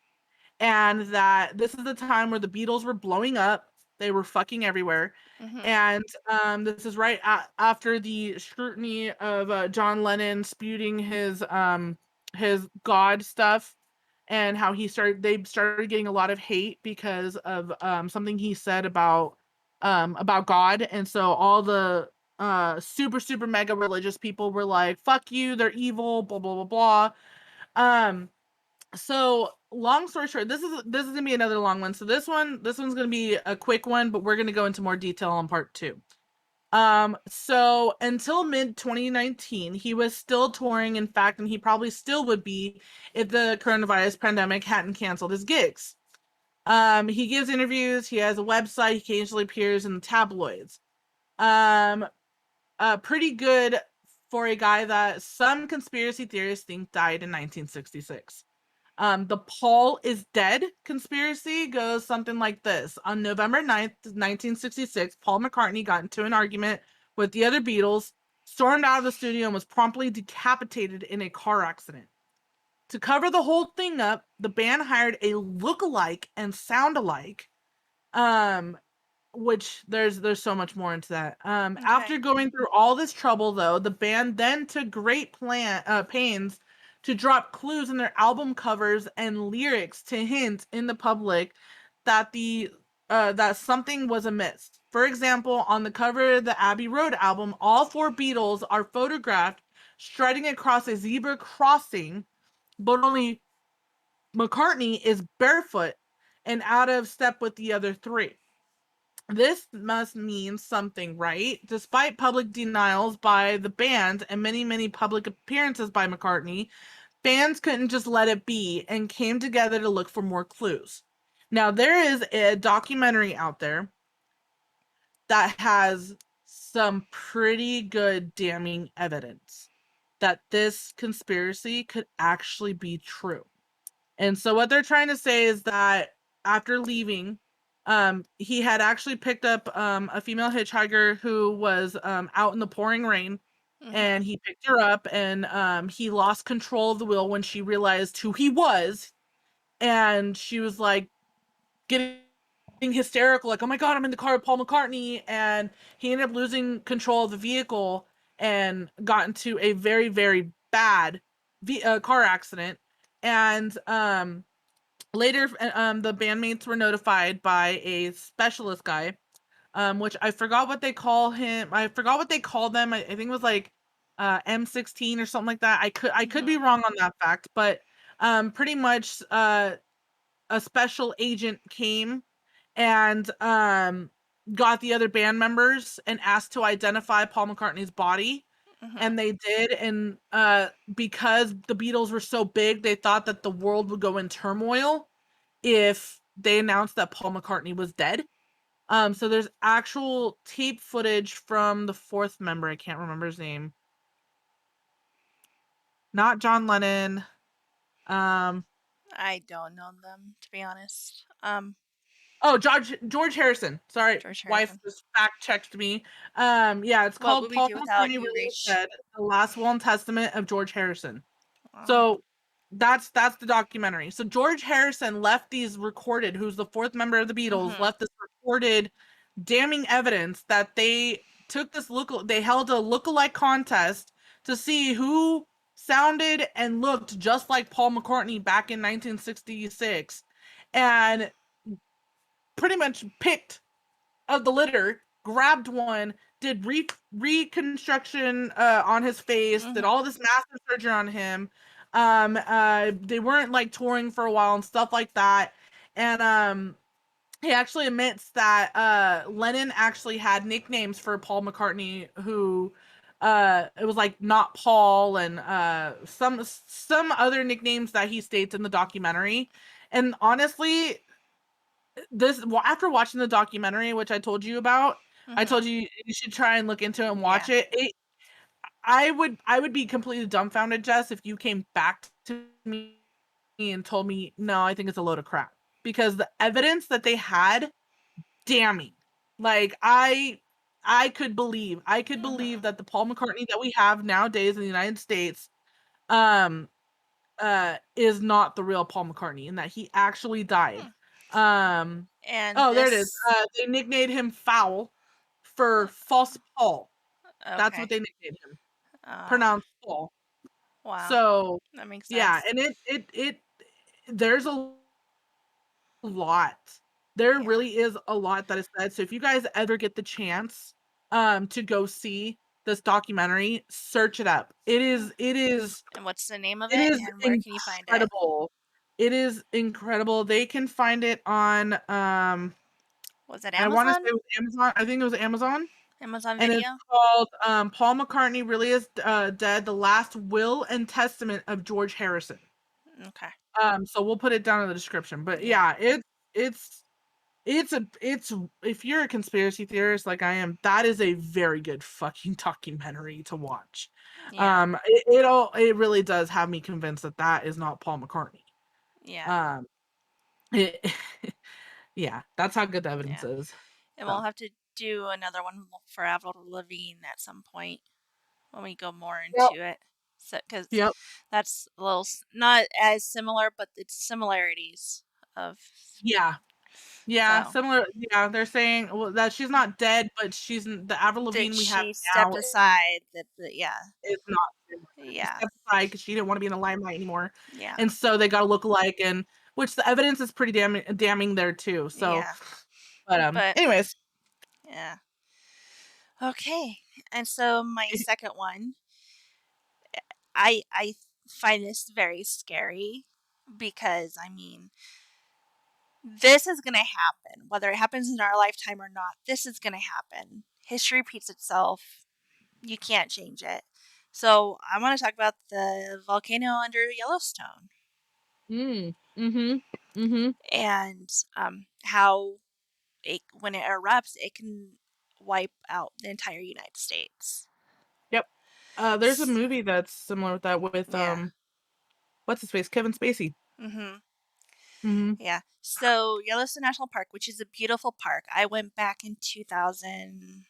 And that this is the time where the Beatles were blowing up. They were fucking everywhere. Mhm. And this is right after the scrutiny of John Lennon spewing his God stuff, and how they started getting a lot of hate because of something he said about God. And so all the super mega religious people were like, fuck you, they're evil, blah blah blah blah. So long story short, this is gonna be another long one. So this one's gonna be a quick one, but we're gonna go into more detail on part 2. So until mid 2019, he was still touring, in fact, and he probably still would be if the coronavirus pandemic hadn't canceled his gigs. He gives interviews, he has a website, he occasionally appears in the tabloids. Um, pretty good for a guy that some conspiracy theorists think died in 1966. The Paul is dead conspiracy goes something like this. On November 9th, 1966, Paul McCartney got into an argument with the other Beatles, stormed out of the studio, and was promptly decapitated in a car accident. To cover the whole thing up, the band hired a look-alike and sound-alike, um, which there's so much more into that. After Okay. going through all this trouble, though, the band then took great pains to drop clues in their album covers and lyrics to hint in the public that that something was amiss. For example, on the cover of the Abbey Road album, all 4 Beatles are photographed striding across a zebra crossing, but only McCartney is barefoot and out of step with the other 3. This must mean something, right? Despite public denials by the band and many, many public appearances by McCartney, fans couldn't just let it be and came together to look for more clues. Now, there is a documentary out there that has some pretty good damning evidence that this conspiracy could actually be true. And so what they're trying to say is that after leaving, he had actually picked up a female hitchhiker who was out in the pouring rain, Mhm. and he picked her up, and he lost control of the wheel when she realized who he was, and she was like getting hysterical, like, "Oh my god, I'm in the car with Paul McCartney," and he ended up losing control of the vehicle and got into a very, very bad car accident. And later, the bandmates were notified by a specialist guy, which I forgot what they call him. I forgot what they called them. I think it was like M16 or something like that. I could be Mhm. wrong on that fact, but pretty much a special agent came and got the other band members and asked to identify Paul McCartney's body, Mhm. and they did. And because the Beatles were so big, they thought that the world would go in turmoil if they announced that Paul McCartney was dead. So there's actual tape footage from the 4th member. I can't remember his name. Not John Lennon. Um, I don't know them, to be honest. oh, George Harrison. Sorry, George wife Harrison. just fact checked me. Yeah, it's What called would we Paul do without McCartney you, Really Is Rach? Dead: The Last Will and Testament of George Harrison. Oh. So that's the documentary. So George Harrison left these recorded, who's the 4th member of the Beatles, Mhm. left this recorded damning evidence that they took they held a look-alike contest to see who sounded and looked just like Paul McCartney back in 1966, and pretty much picked of the litter, grabbed one, did reconstruction on his face, did Mhm. all this massive surgery on him. They weren't like touring for a while and stuff like that. And he actually admits that Lennon actually had nicknames for Paul McCartney, who it was like not Paul, and some other nicknames that he states in the documentary. And honestly, after watching the documentary, which I told you about, I Mhm. told you you should try and look into it and watch Yeah. it. I would be completely dumbfounded, Jess, if you came back to me and told me, no, I think it's a load of crap. Because the evidence that they had, damning. Like I could believe Mhm. that the Paul McCartney that we have nowadays in the United States um is not the real Paul McCartney, and that he actually died. Hmm. Um And oh, there it is. this. They nicknamed him Foul for false Paul. That's what Okay. they nicknamed him. Uh. Pronounced Paul. Wow. So That makes yeah, sense. and it there's a lot. There Yeah. really is a lot that is said. So if you guys ever get the chance to go see this documentary, search it up. It Hmm. is it is And what's the name of it it? is And where can you find it? incredible. It is incredible. They can find it on Was it I want to say Amazon? it was Amazon. I think it was Amazon. Amazon And it's Video? called Paul McCartney Really Is Dead: The Last Will and Testament of George Harrison. Okay. So we'll put it down in the description. But Yeah. yeah, it's it's if you're a conspiracy theorist like I am, that is a very good fucking documentary to watch. Yeah. It really does have me convinced that that is not Paul McCartney. Yeah. Um, it, yeah, that's how good the evidence Yeah. is. And we'll So, have to do another one for Avril Lavigne at some point when we go more yep, into it. So, because yep, that's a little not as similar, but it's similarities of. yeah, yeah, So, similar. Yeah, they're saying well, that she's not dead, but the Avril that Lavigne we have she now stepped aside. Yeah. is not. She Yeah. stepped aside because she didn't want to be in the limelight anymore, Yeah. and so they got to look alike, and which the evidence is pretty damning there too. So, Yeah. but But anyways, yeah. Okay. And so my second one, I find this very scary because I mean, this is going to happen whether it happens in our lifetime or not. This is going to happen. History repeats itself. You can't change it. So, I want to talk about the volcano under Yellowstone mm-hmm, mm-hmm. and how when it erupts, it can wipe out the entire United States. Yep. There's a movie that's similar with that with Yeah. what's his face, Kevin Spacey. Mhm. Mm-hmm. Yeah. So, Yellowstone National Park, which is a beautiful park. I went back in 2000,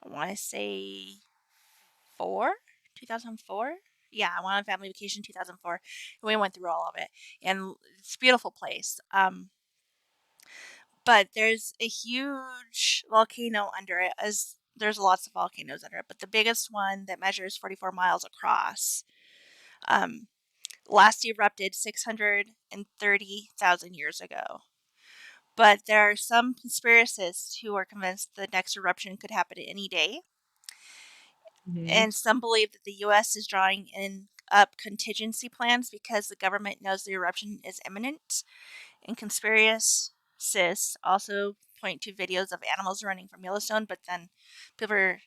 I want to say 4, 2004. Yeah, I went on family vacation 2004. And we went through all of it, and it's a beautiful place. But there's a huge volcano under it. As there's lots of volcanoes under it, but the biggest one that measures 44 miles across, um, last erupted 630,000 years ago. But there are some conspiracists who are convinced the next eruption could happen any day, Mm-hmm. and some believe that the U.S. is drawing in up contingency plans because the government knows the eruption is imminent. And conspiracists also point to videos of animals running from Yellowstone, but then people are,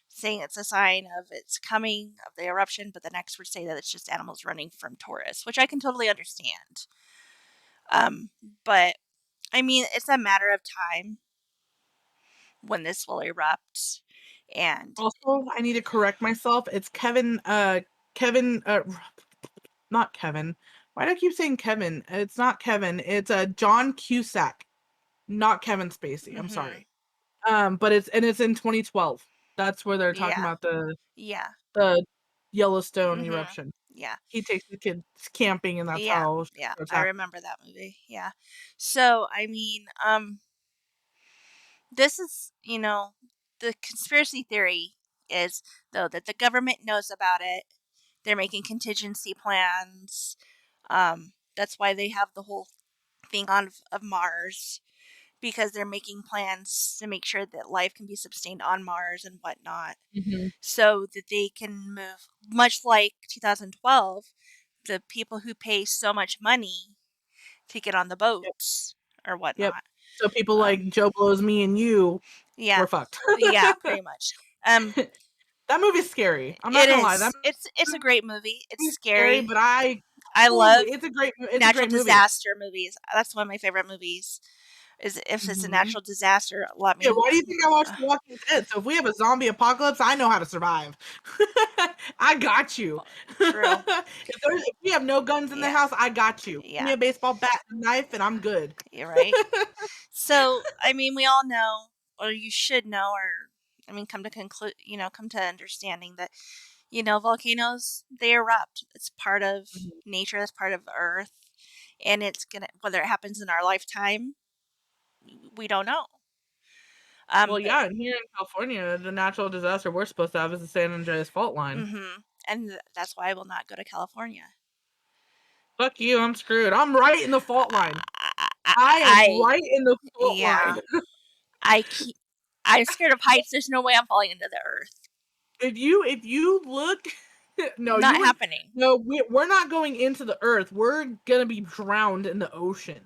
saying it's a sign of it's coming of the eruption, but then experts say that it's just animals running from tourists, which I can totally understand. Um, but I mean, it's a matter of time when this will erupt, and Also, I need to correct myself. It's Kevin not Kevin. Why do I keep saying Kevin? It's not Kevin. It's John Cusack, not Kevin Spacey. I'm hmm sorry. But it's in 2012. That's where they're talking yeah, about yeah, the Yellowstone hmm eruption. yeah. He takes the kids camping, and that's Yeah, how it yeah, starts I happening. remember that movie. Yeah. So, I mean, this is, the conspiracy theory is though that the government knows about it. They're making contingency plans. That's why they have the whole thing on of Mars because they're making plans to make sure that life can be sustained on Mars and whatnot, Hmm. so that they can move. Much like 2012, the people who pay so much money to get on the Yep. boats or Yep. whatnot. So people Um, like Joe Blows, me, and you, yeah, we're fucked. yeah, pretty much. Um, That movie's scary. I'm not it gonna lie. That is. It's a great movie. It's movie's scary, scary. but I love it's a natural great movie. disaster movies. That's one of my favorite movies. Is if it's a Hmm. natural disaster, let Yeah, me. why do you think I watched The Walking Dead? So if we have a zombie apocalypse, I know how to survive. I got you. True. If we have no guns in the Yeah. house, I got you. Give me Yeah. a baseball bat and a knife, and I'm good. You're right. So, I mean, we all know, or you should know, or I mean, come to understanding that volcanoes, they erupt. It's part of Mhm. nature. It's part of Earth, and it's gonna whether it happens in our lifetime, we don't know. Well, But yeah, and here in California, the natural disaster we're supposed to have is the San Andreas Fault Line. and that's why I will not go to California. Fuck you, I'm screwed. I'm right in the fault line. I, I, I am I right in the fault yeah, line. I keep, I'm scared of heights. There's no way I'm falling into the earth. If you look No, Not happening. No, we're not going into the earth. We're gonna be drowned in the ocean.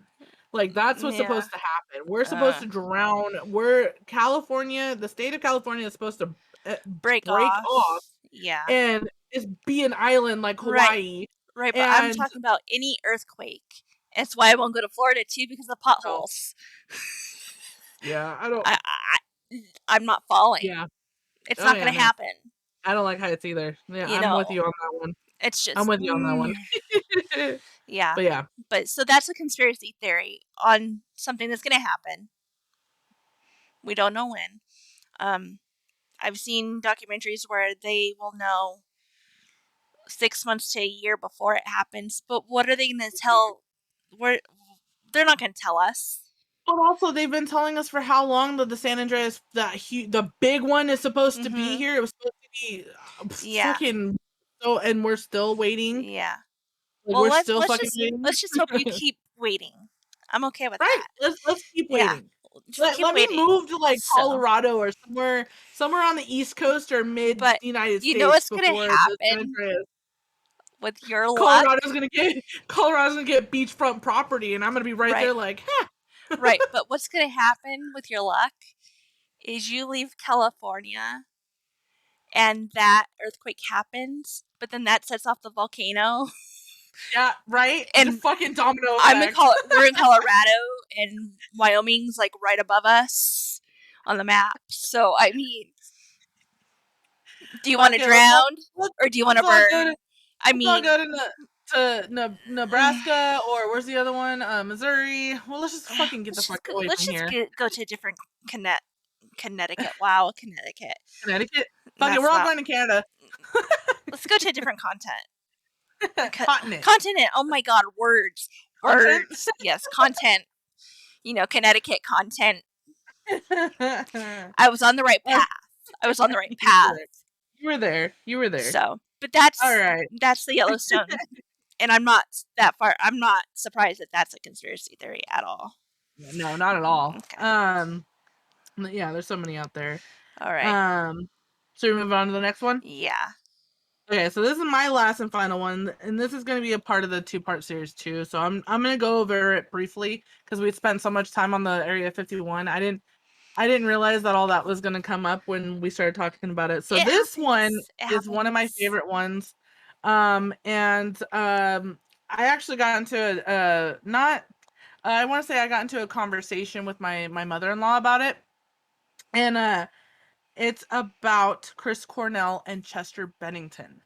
Like, that's what's Yeah. supposed to happen. We're supposed to drown. The state of California is supposed to Break break off. off Yeah. and just be an island like Right. Hawaii. Right, but I'm And talking about any earthquake. That's why I won't go to Florida too, because of potholes. yeah, I don't. I'm not falling. Yeah. It's Oh not yeah, going to no. happen. I don't like heights either. Yeah, You I'm with know, you on that one. it's I'm just, with you on that one. yeah. But yeah. But so that's a conspiracy theory on something that's going to happen. We don't know when. I've seen documentaries where they will know 6 months to a year before it happens. But what are they going to tell? They're not going to tell us. But also, they've been telling us for how long that the San Andreas, the big one, is supposed to be here. It was supposed to be Yeah. fucking and we're still waiting. Yeah. Like, Well, we're let's still let's fucking just waiting. let's just hope you keep waiting. I'm okay with Right. that. Let's keep Yeah. waiting. Just keep Let me waiting. move to like So, Colorado or somewhere on the East Coast or mid but United you know States what's gonna before the San happen Andreas. with your luck, Colorado's gonna get beachfront property, and I'm gonna be right right? there like, huh. Right. But what's gonna happen with your luck is you leave California and that earthquake happens, but then that sets off the volcano. Yeah, right? The And fucking domino I'm in effect. we're in Colorado, and Wyoming's like right above us on the map. So I mean, do you want to Fuck it, let's all drown or do you want to let's all go to burn? I let's all mean, go to Nebraska, or where's the other one? Missouri. Well, let's just fucking get the fuck away let's from just here. go to a different Connecticut. Wow, Connecticut. Connecticut. Fuck it, That's we're all not. going to Canada. Let's go to a different Continent. continent. Oh my god, words. Content? Yes, content. Connecticut content. I was on the right path. I was on the right path. You were there. You were there. So, but All right. that's the Yellowstone, and I'm not that far. I'm not surprised that that's a conspiracy theory at all. No, not at all. Okay. Yeah, there's so many out there. All right. So we move on to the next one? Yeah. Okay, so this is my last and final one, and this is going to be a part of the two-part series too. So I'm going to go over it briefly because we spent so much time on the Area 51. I didn't realize that all that was going to come up when we started talking about it. So this one is one of my favorite ones. I actually got into I want to say I got into a conversation with my mother-in-law about it. And it's about Chris Cornell and Chester Bennington.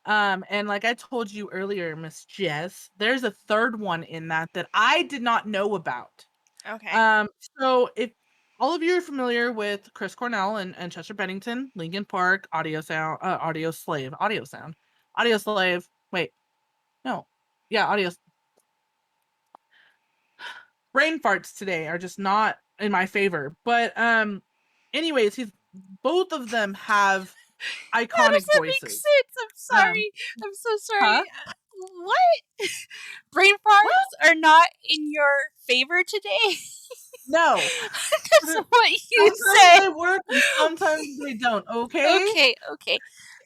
And like I told you earlier, Miss Jess, there's a third one in that I did not know about. Okay. So if all of you are familiar with Chris Cornell and Chester Bennington, Linkin Park, Audio Slave. Wait, no, yeah, brain farts today are just not in my favor. But anyways, both of them have iconic How does that voices. make sense? I'm sorry. I'm so sorry. Huh? What? Brain farts are not in your favor today? No. That's what you Sometimes said. they work and sometimes they don't, okay? Okay.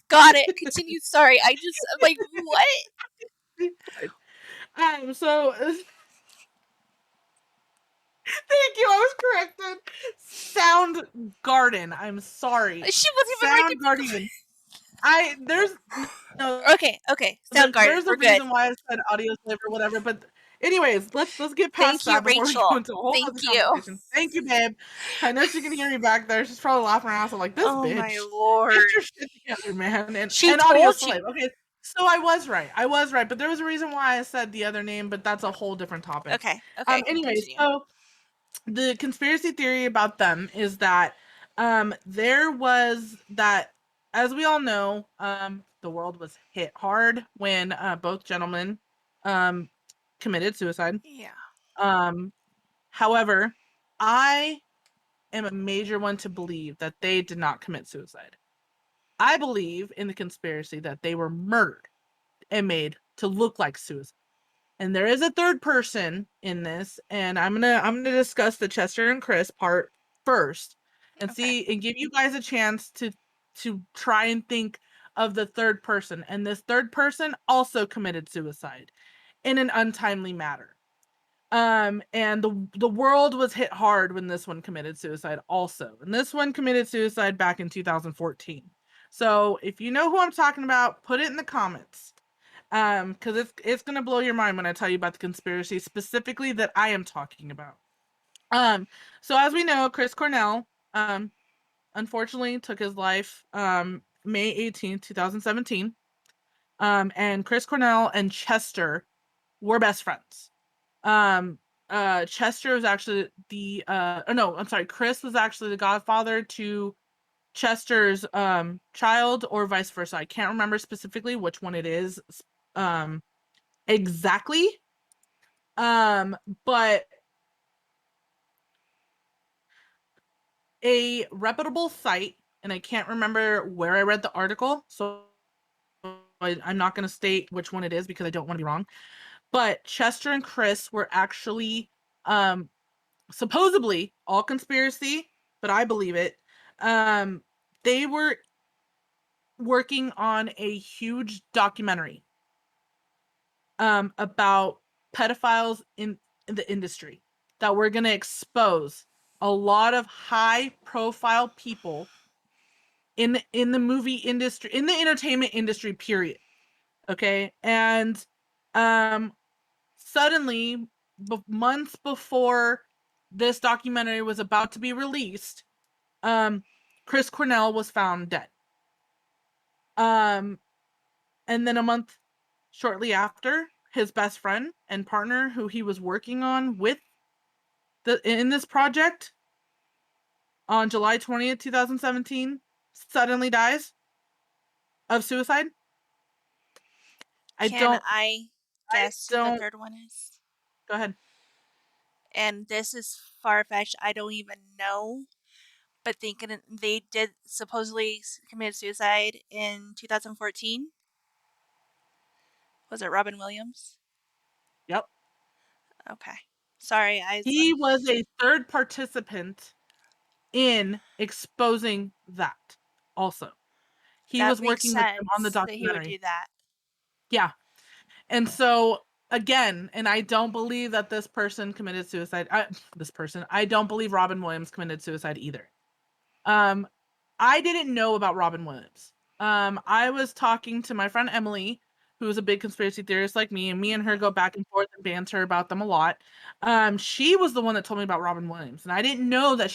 Got it. Continue. Sorry. I'm like, what? So thank you. I was corrected. Soundgarden. I'm sorry. She wasn't even Soundgarden. There's no. Okay. Soundgarden. There's a We're reason good. why I said audio slave or whatever, but anyways, let's get Thank past you, that before we Rachel. go into a whole Thank other you. conversation. Thank you, babe. I know she can hear me back there. She's probably laughing her ass off like, this Oh bitch. my lord. Get your shit together, man. And She audio told slave. you. Okay, so I was right, but there was a reason why I said the other name, but that's a whole different topic. Okay. Anyways, Continue. so the conspiracy theory about them is that there was that, as we all know, the world was hit hard when both gentlemen committed suicide. Yeah. However, I am a major one to believe that they did not commit suicide. I believe in the conspiracy that they were murdered and made to look like suicide. And there is a third person in this, and I'm gonna discuss the Chester and Chris part first, and see and give you guys a chance to try and think of the third person, and this third person also committed suicide in an untimely manner. And the world was hit hard when this one committed suicide also. And this one committed suicide back in 2014. So if you know who I'm talking about, put it in the comments. Because it's gonna blow your mind when I tell you about the conspiracy specifically that I am talking about. So as we know, Chris Cornell unfortunately took his life May 18th, 2017. And Chris Cornell and Chester were best friends. Um, Chester was actually the oh no, I'm sorry, Chris was actually the godfather to Chester's child, or vice versa. I can't remember specifically which one it is um exactly. But a reputable site, and I can't remember where I read the article, so I'm not going to state which one it is because I don't want to be wrong. But Chester and Chris were actually supposedly all conspiracy, but I believe it. They were working on a huge documentary about pedophiles in the industry that were going to expose a lot of high profile people in the movie industry, in the entertainment industry, period. Okay. And um suddenly, months before this documentary was about to be released, um Chris Cornell was found dead. um and then a month shortly after, his best friend and partner who he was working on with in this project, on July 20th, 2017, suddenly dies of suicide. I Can don't I I guess who the don't third one is? Go ahead. And this is far fetched. I don't even know. But thinking they did supposedly commit suicide in 2014. Was it Robin Williams? Yep. Okay. Sorry, I was He was a third participant in exposing that also. He that was makes working with them on the sense that he would documentary. do that. Yeah. And so again, and I don't believe that this person committed suicide. I don't believe Robin Williams committed suicide either. Um, I didn't know about Robin Williams. I was talking to my friend Emily, who's a big conspiracy theorist like me, and me and her Mhm. go back and forth and banter about them a lot. She was the one that told me about Robin Williams, and I didn't know that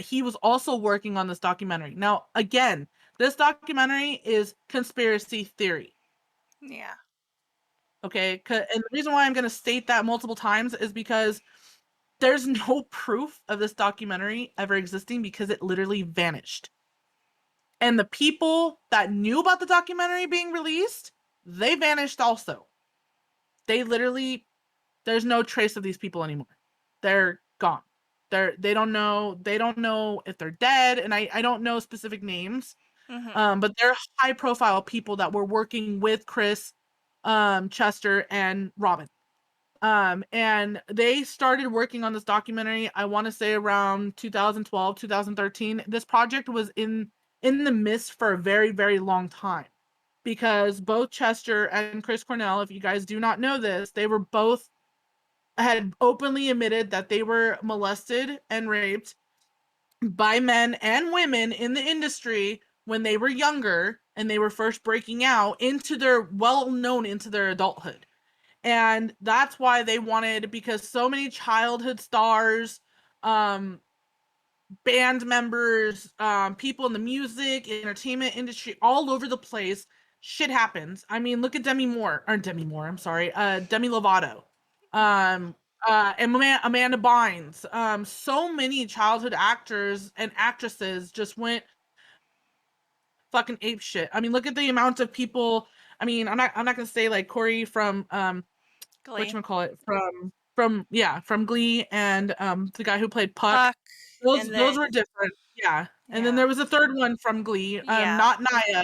he was also working on this documentary. Now, again, this documentary is conspiracy theory. Yeah. Okay, and the reason why I'm going to state that multiple times is because there's no proof of this documentary ever existing because it literally vanished. And the people that knew about the documentary being released, they vanished also. They literally, there's no trace of these people anymore. They're gone. They don't know if they're dead, and I don't know specific names. Mhm. But they're high profile people that were working with Chris, Chester, and Robin. And they started working on this documentary, I want to say around 2012, 2013. This project was in the mist for a very, very long time because both Chester and Chris Cornell, if you guys do not know this, they were both had openly admitted that they were molested and raped by men and women in the industry when they were younger and they were first breaking out into their well known into their adulthood. And that's why they wanted, because so many childhood stars, um band members, people in the music entertainment industry all over the place, shit happens. I mean, look at Demi Moore, I'm sorry, Demi Lovato, Yeah. um and Amanda Bynes. So many childhood actors and actresses just went fucking ape shit. I mean, look at the amount of people. I mean, I'm not gonna say like Corey from Glee. whatchamacallit, from Glee, and the guy who played Puck. Puck. And Those were then different. Yeah. And then yeah. there was a third one from Glee, Yeah. not Naya,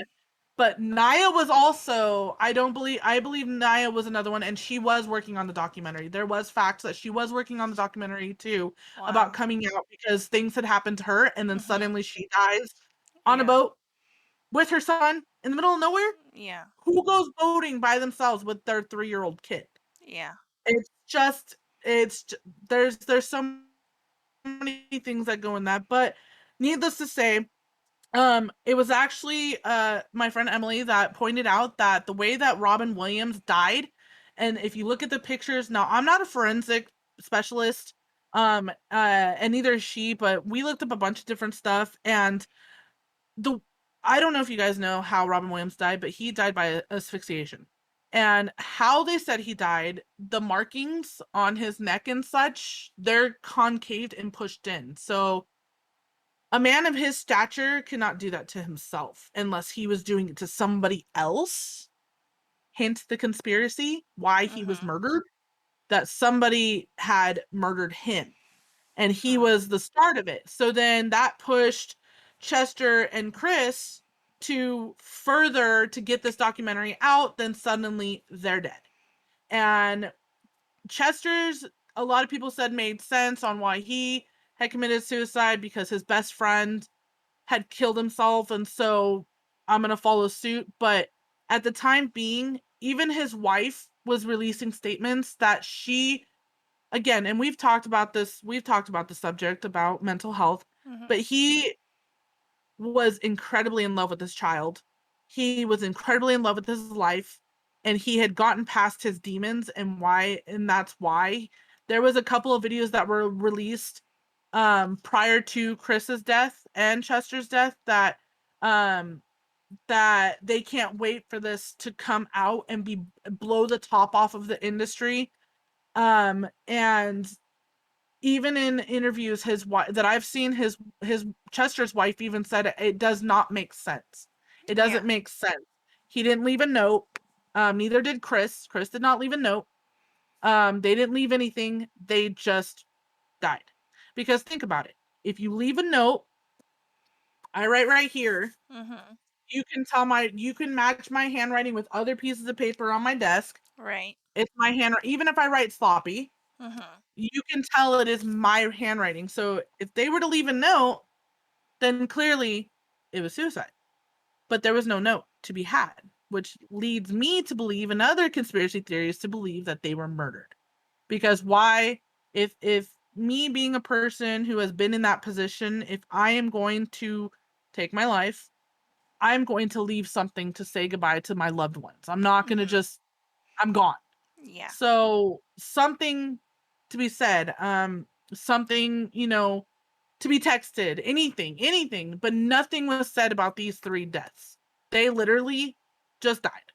but Naya was also, I believe Naya was another one, and she was working on the documentary. There was facts that she was working on the documentary too, about Wow. coming out because things had happened to her, and then Mhm. suddenly she dies on a Yeah. boat with her son in the middle of nowhere. Yeah. Who goes boating by themselves with their 3-year-old kid? Yeah. It's just, there's so many things that go in that. But needless to say, it was actually my friend Emily that pointed out that the way that Robin Williams died, and if you look at the pictures, now I'm not a forensic specialist, and neither is she, but we looked up a bunch of different stuff, and the I don't know if you guys know how Robin Williams died, but he died by asphyxiation. And how they said he died, the markings on his neck and such, they're concaved and pushed in. So a man of his stature cannot do that to himself unless he was doing it to somebody else. Hint the conspiracy, why he was Mhm. murdered, that somebody had murdered him. And he Hmm. was the start of it. So then that pushed Chester and Chris to further to get this documentary out, then suddenly they're dead. And Chester's, a lot of people said made sense on why he had committed suicide because his best friend had killed himself, and so I'm going to follow suit. But at the time being, even his wife was releasing statements that she, again, and we've talked about the subject about mental health, Mhm. but he was incredibly in love with this child. He was incredibly in love with his life, and he had gotten past his demons, and that's why there was a couple of videos that were released prior to Chris's death and Chester's death um that they can't wait for this to come out and be blow the top off of the industry. And even in interviews, his wife that I've seen, his Chester's wife even said it does not make sense. It Yeah. doesn't make sense. He didn't leave a note. Neither did Chris. Chris did not leave a note. They didn't leave anything. They just died. Because think about it. If you leave a note, I write right here. Mhm. You can match my handwriting with other pieces of paper on my desk. Right. It's my hand, even if I write sloppy, Mhm. you can tell it is my handwriting. So if they were to leave a note, then clearly it was suicide. But there was no note to be had, which leads me to believe in other conspiracy theories to believe that they were murdered. Because why, if me being a person who has been in that position, if I am going to take my life, I'm going to leave something to say goodbye to my loved ones. I'm not going to Mhm. just, I'm gone. Yeah. So something to be said, something, to be texted, anything, but nothing was said about these 3 deaths. They literally just died.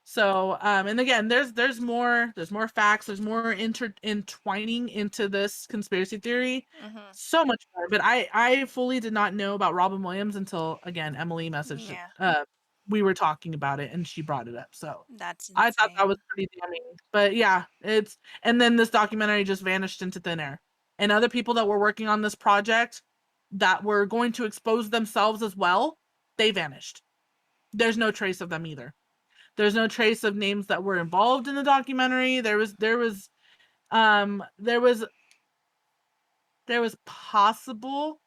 So, and again, there's more facts, there's more entwining into this conspiracy theory, Mhm. so much more. But I fully did not know about Robin Williams until, again, Emily messaged. Yeah. We were talking about it and she brought it up. So That's I thought that was insane. pretty damning. But yeah, and then this documentary just vanished into thin air. And other people that were working on this project that were going to expose themselves as well, they vanished. There's no trace of them either. There's no trace of names that were involved in the documentary. There was possible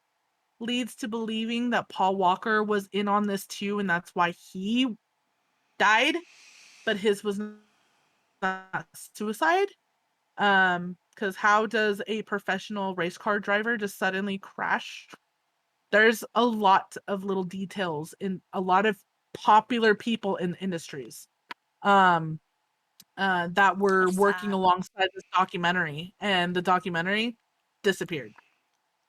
leads to believing that Paul Walker was in on this too, and that's why he died, but his was not suicide. Because how does a professional race car driver just suddenly crash? There's a lot of little details in a lot of popular people in industries. Um, that were It's working sad. alongside this documentary, and the documentary disappeared.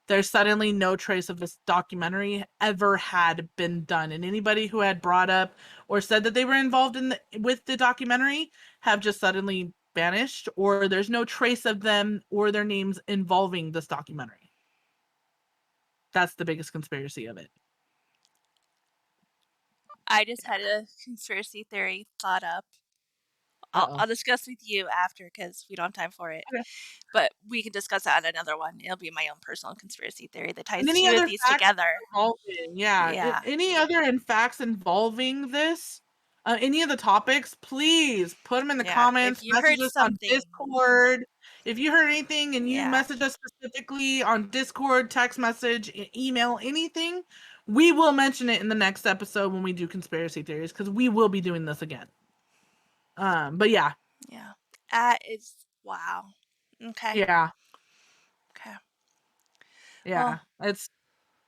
There's suddenly no trace of this documentary ever had been done, and anybody who had brought up or said that they were involved with the documentary have just suddenly vanished, or there's no trace of them or their names involving this documentary. That's the biggest conspiracy of it. I just had a conspiracy theory thought up. I'll Uh-oh. discuss with you after because we don't have time for it. Okay. But we can discuss that on another one. It'll be my own personal conspiracy theory that And ties any 2 of other these facts together. involving, yeah, Yeah. any other facts involving this, any of the topics, please put them in the Yeah. If comments, you message heard us on something, Discord. If you heard anything and you yeah. message us specifically on Discord, text message, email, anything, We will mention it in the next episode when we do conspiracy theories, because we will be doing this again. But yeah. Yeah. That is wow. Okay. Yeah. Okay. Yeah. Well,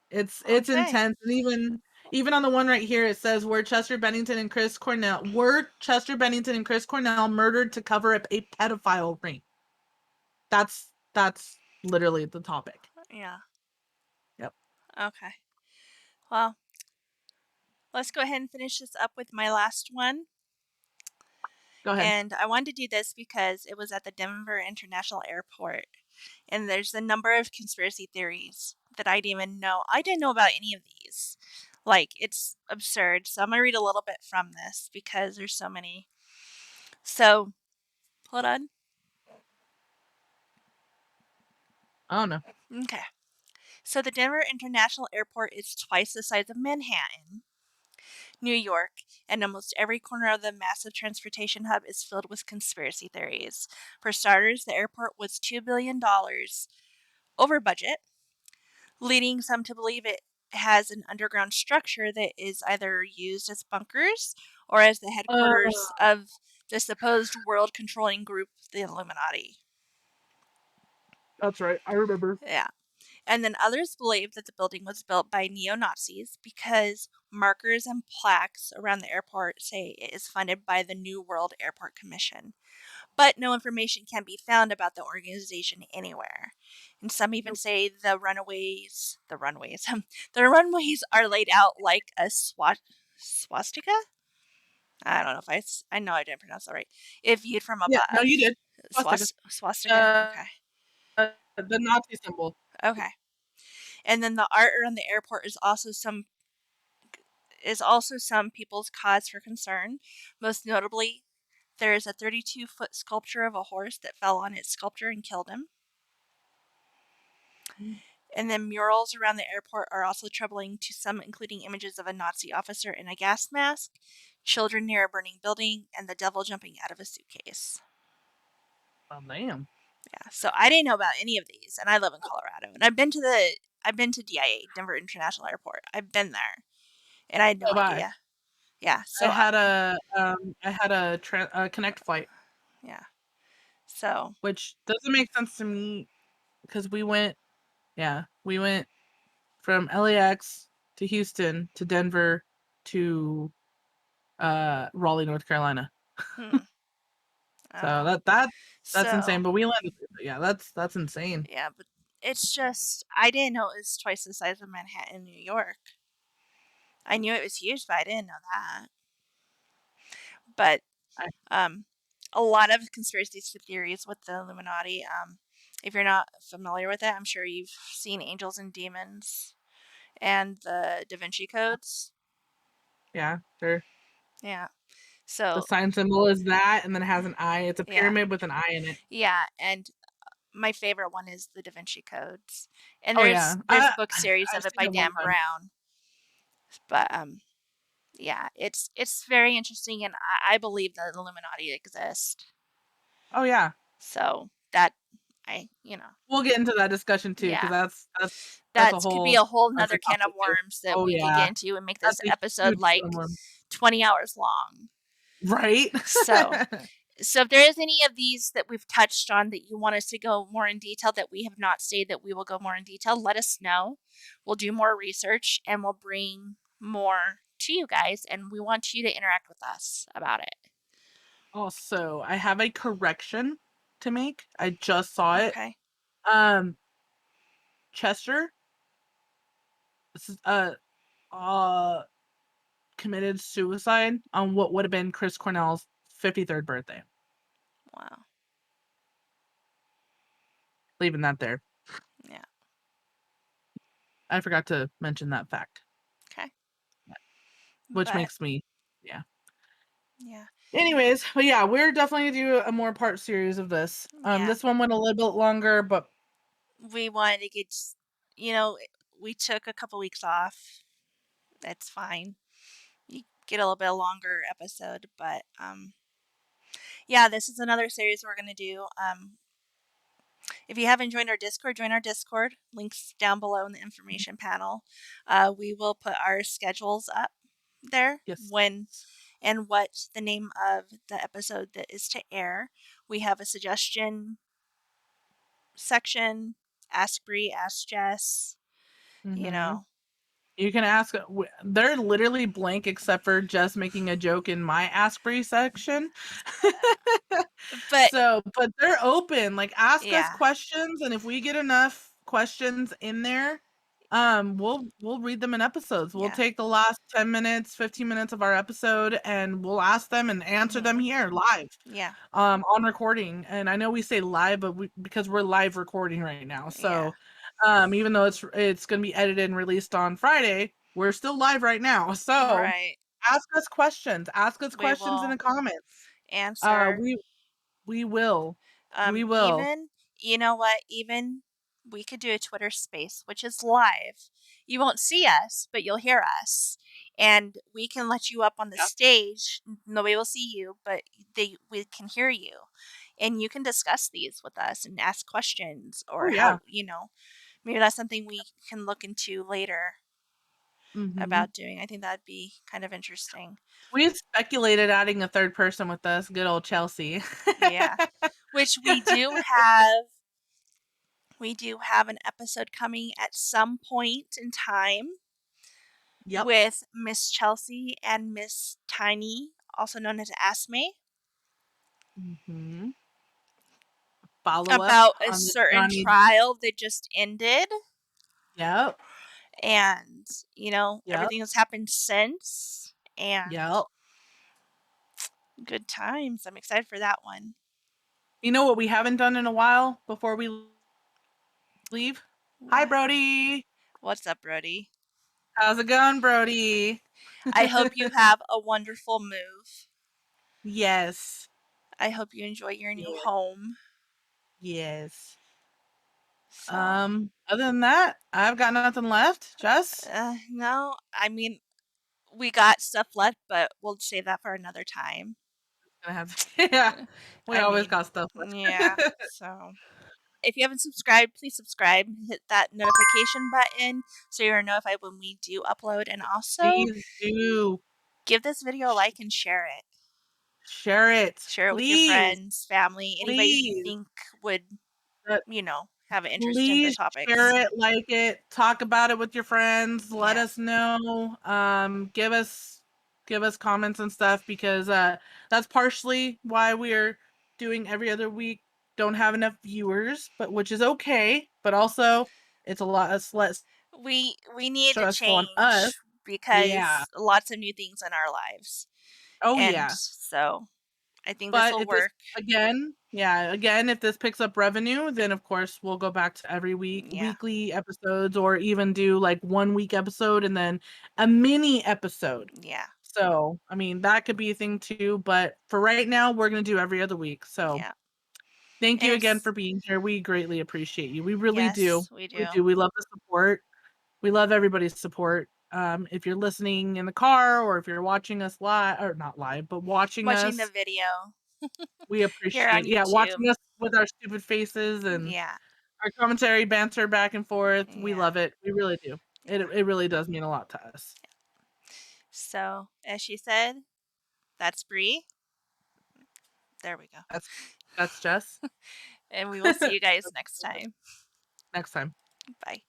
It's okay. intense. And even on the one right here, it says were Chester Bennington and Chris Cornell murdered to cover up a pedophile ring? That's literally the topic. Yeah. Yep. Okay. Well, let's go ahead and finish this up with my last one. Go ahead. And I wanted to do this because it was at the Denver International Airport. And there's a number of conspiracy theories that I didn't even know. I didn't know about any of these. Like, it's absurd. So I'm going to read a little bit from this because there's so many. So, hold on. Oh no. Okay. So the Denver International Airport is twice the size of Manhattan, New York, and almost every corner of the massive transportation hub is filled with conspiracy theories. For starters, the airport was $2 billion over budget, leading some to believe it has an underground structure that is either used as bunkers or as the headquarters of the supposed world controlling group, the Illuminati. That's right. I remember. Yeah. And then others believe that the building was built by neo Nazis because markers and plaques around the airport say it is funded by the New World Airport Commission. But no information can be found about the organization anywhere. And some even say the runways are laid out like a swastika. I don't know if I know I didn't pronounce that right. If viewed from Yeah, no, above, you did. Swastika. swastika. Uh, Okay, the Nazi symbol. okay. And then the art around the airport is also some people's cause for concern. Most notably, there is a 32-foot sculpture of a horse that fell on its sculptor and killed him. And then murals around the airport are also troubling to some, including images of a Nazi officer in a gas mask, children near a burning building, and the devil jumping out of a suitcase. Oh damn. Yeah, so I didn't know about any of these, and I live in Colorado, and I've been to DIA, Denver International Airport. I've been there, and I had no Oh bye. idea. Yeah, I so had a connect flight, yeah, so which doesn't make sense to me because we went from LAX to Houston to Denver to Raleigh, North Carolina. hmm, So oh, that's insane. so But we landed. Yeah, that's insane. yeah, but it's just I didn't know it was twice the size of Manhattan, New York. I knew it was huge, but I didn't know that. But I, um, a lot of conspiracy theories with the Illuminati. If you're not familiar with it, I'm sure you've seen Angels and Demons and the Da Vinci Codes. yeah, sure. Yeah. The So sign symbol is that, and then it has an eye. It's a yeah, pyramid with an eye in it. yeah, and my favorite one is the Da Vinci Codes, and Oh there's yeah, there's a book series I've of it seen by it one Dan time. Brown. But yeah, it's very interesting, and I believe that the Illuminati exist. Oh yeah, So that I. we'll get into that discussion too, because Yeah, that's a that could be whole a whole nother other can of topic too. worms that Oh we could get yeah, into and make that's this a episode huge like can of worms. 20 hours long. Right? So, so if there is any of these that we've touched on that you want us to go more in detail that we have not stated that we will go more in detail, let us know. We'll do more research and we'll bring more to you guys, and we want you to interact with us about it. Also, I have a correction to make. I just saw it. Okay. Um, Chester, this is committed suicide on what would have been Chris Cornell's 53rd birthday. Wow. Leaving that there. Yeah. I forgot to mention that fact, Okay. which But makes me, yeah. yeah. Anyways, but yeah, we're definitely gonna do a more part series of this. Yeah. This one went a little bit longer, but We wanted to get, you know, we took a couple weeks off. That's fine. You get a little bit longer episode, but yeah, this is another series we're gonna do. If you haven't joined our Discord, join our Discord. Links down below in the information panel. We will put our schedules up there Yes. when and what the name of the episode that is to air. We have a suggestion section. Ask Bre, ask Jess. You Mm-hmm. know, You can ask. They're literally blank except for just making a joke in my Ask Bree section. but But they're open. Like, ask us yeah, questions, and if we get enough questions in there, we'll read them in episodes. We'll yeah, take the last 10 minutes, 15 minutes of our episode, and we'll ask them and answer them hmm here live, yeah, on recording. And I know we say live, but because we're live recording right now, yeah. so even though it's gonna be edited and released on Friday, we're still live right now. So Right. ask us questions. Ask us We questions in the will comments. Uh, answer. we we will. We will. Even, you know what? Even we could do a Twitter space, which is live. You won't see us, but you'll hear us. And we can let you up on the Yep. stage. Nobody will see you, but we can hear you. And you can discuss these with us and ask questions Oh or yeah. how, maybe that's something we can look into later Hmm. about doing. I think that'd be kind of interesting. We had speculated adding a third person with us. Good old Chelsea. Yeah. Which we do have. We do have an episode coming at some point in time Yep. with Miss Chelsea and Miss Tiny, also known as Asme, Hmm. Follow up about a on the certain Johnny. trial that just ended. Yep. And, Yep. everything that's happened since. And Yep. good times. I'm excited for that one. You know what we haven't done in a while before we leave? Hi, What? Brody. What's up, Brody? How's it going, Brody? I hope you have a wonderful move. Yes. I hope you enjoy your new Yes. home. Yes. So, Other than that, I've got nothing left. Jess? no, I mean, we got stuff left, but we'll save that for another time. Gonna have to, yeah. We I always mean, got stuff yeah. left. So, if you haven't subscribed, please subscribe. Hit that notification button so you're notified when we do upload. And also, Please do give this video a sh- like and share it. share it. Share it with your Please. friends, family, anybody you Please. think would, Uh, have an interest in the Please share topics. it, like it, talk about it with your friends, let Yeah. us know. Give us comments and stuff, because that's partially why we're doing every other week. Don't have enough viewers, but which is okay, but also it's a lot less We need to stressful on us. change Yeah. because lots of new things in our lives. Oh And yeah. so I think this But will if this work. again, if this picks up revenue, then of course we'll go back to every Yeah. weekly episodes, or even do like 1 week episode and then a mini episode. Yeah. So, I mean, that could be a thing too, but for right now, we're going to do every other week. So, Yeah. thank And you again it's, for being here. We greatly appreciate you. We really do. yes, we We do. do. We love the support. We love everybody's support. If you're listening in the car, or if you're watching us live, or not live, but watching Watching the us, video we here on appreciate, yeah, YouTube. watching us with our stupid faces and Yeah. our commentary banter back and forth. We Yeah. love it. We really do. It Yeah. it really does mean a lot to us. So, as she said, that's Bree. There we go. That's Jess. And we will see you guys next time. Next time. Bye.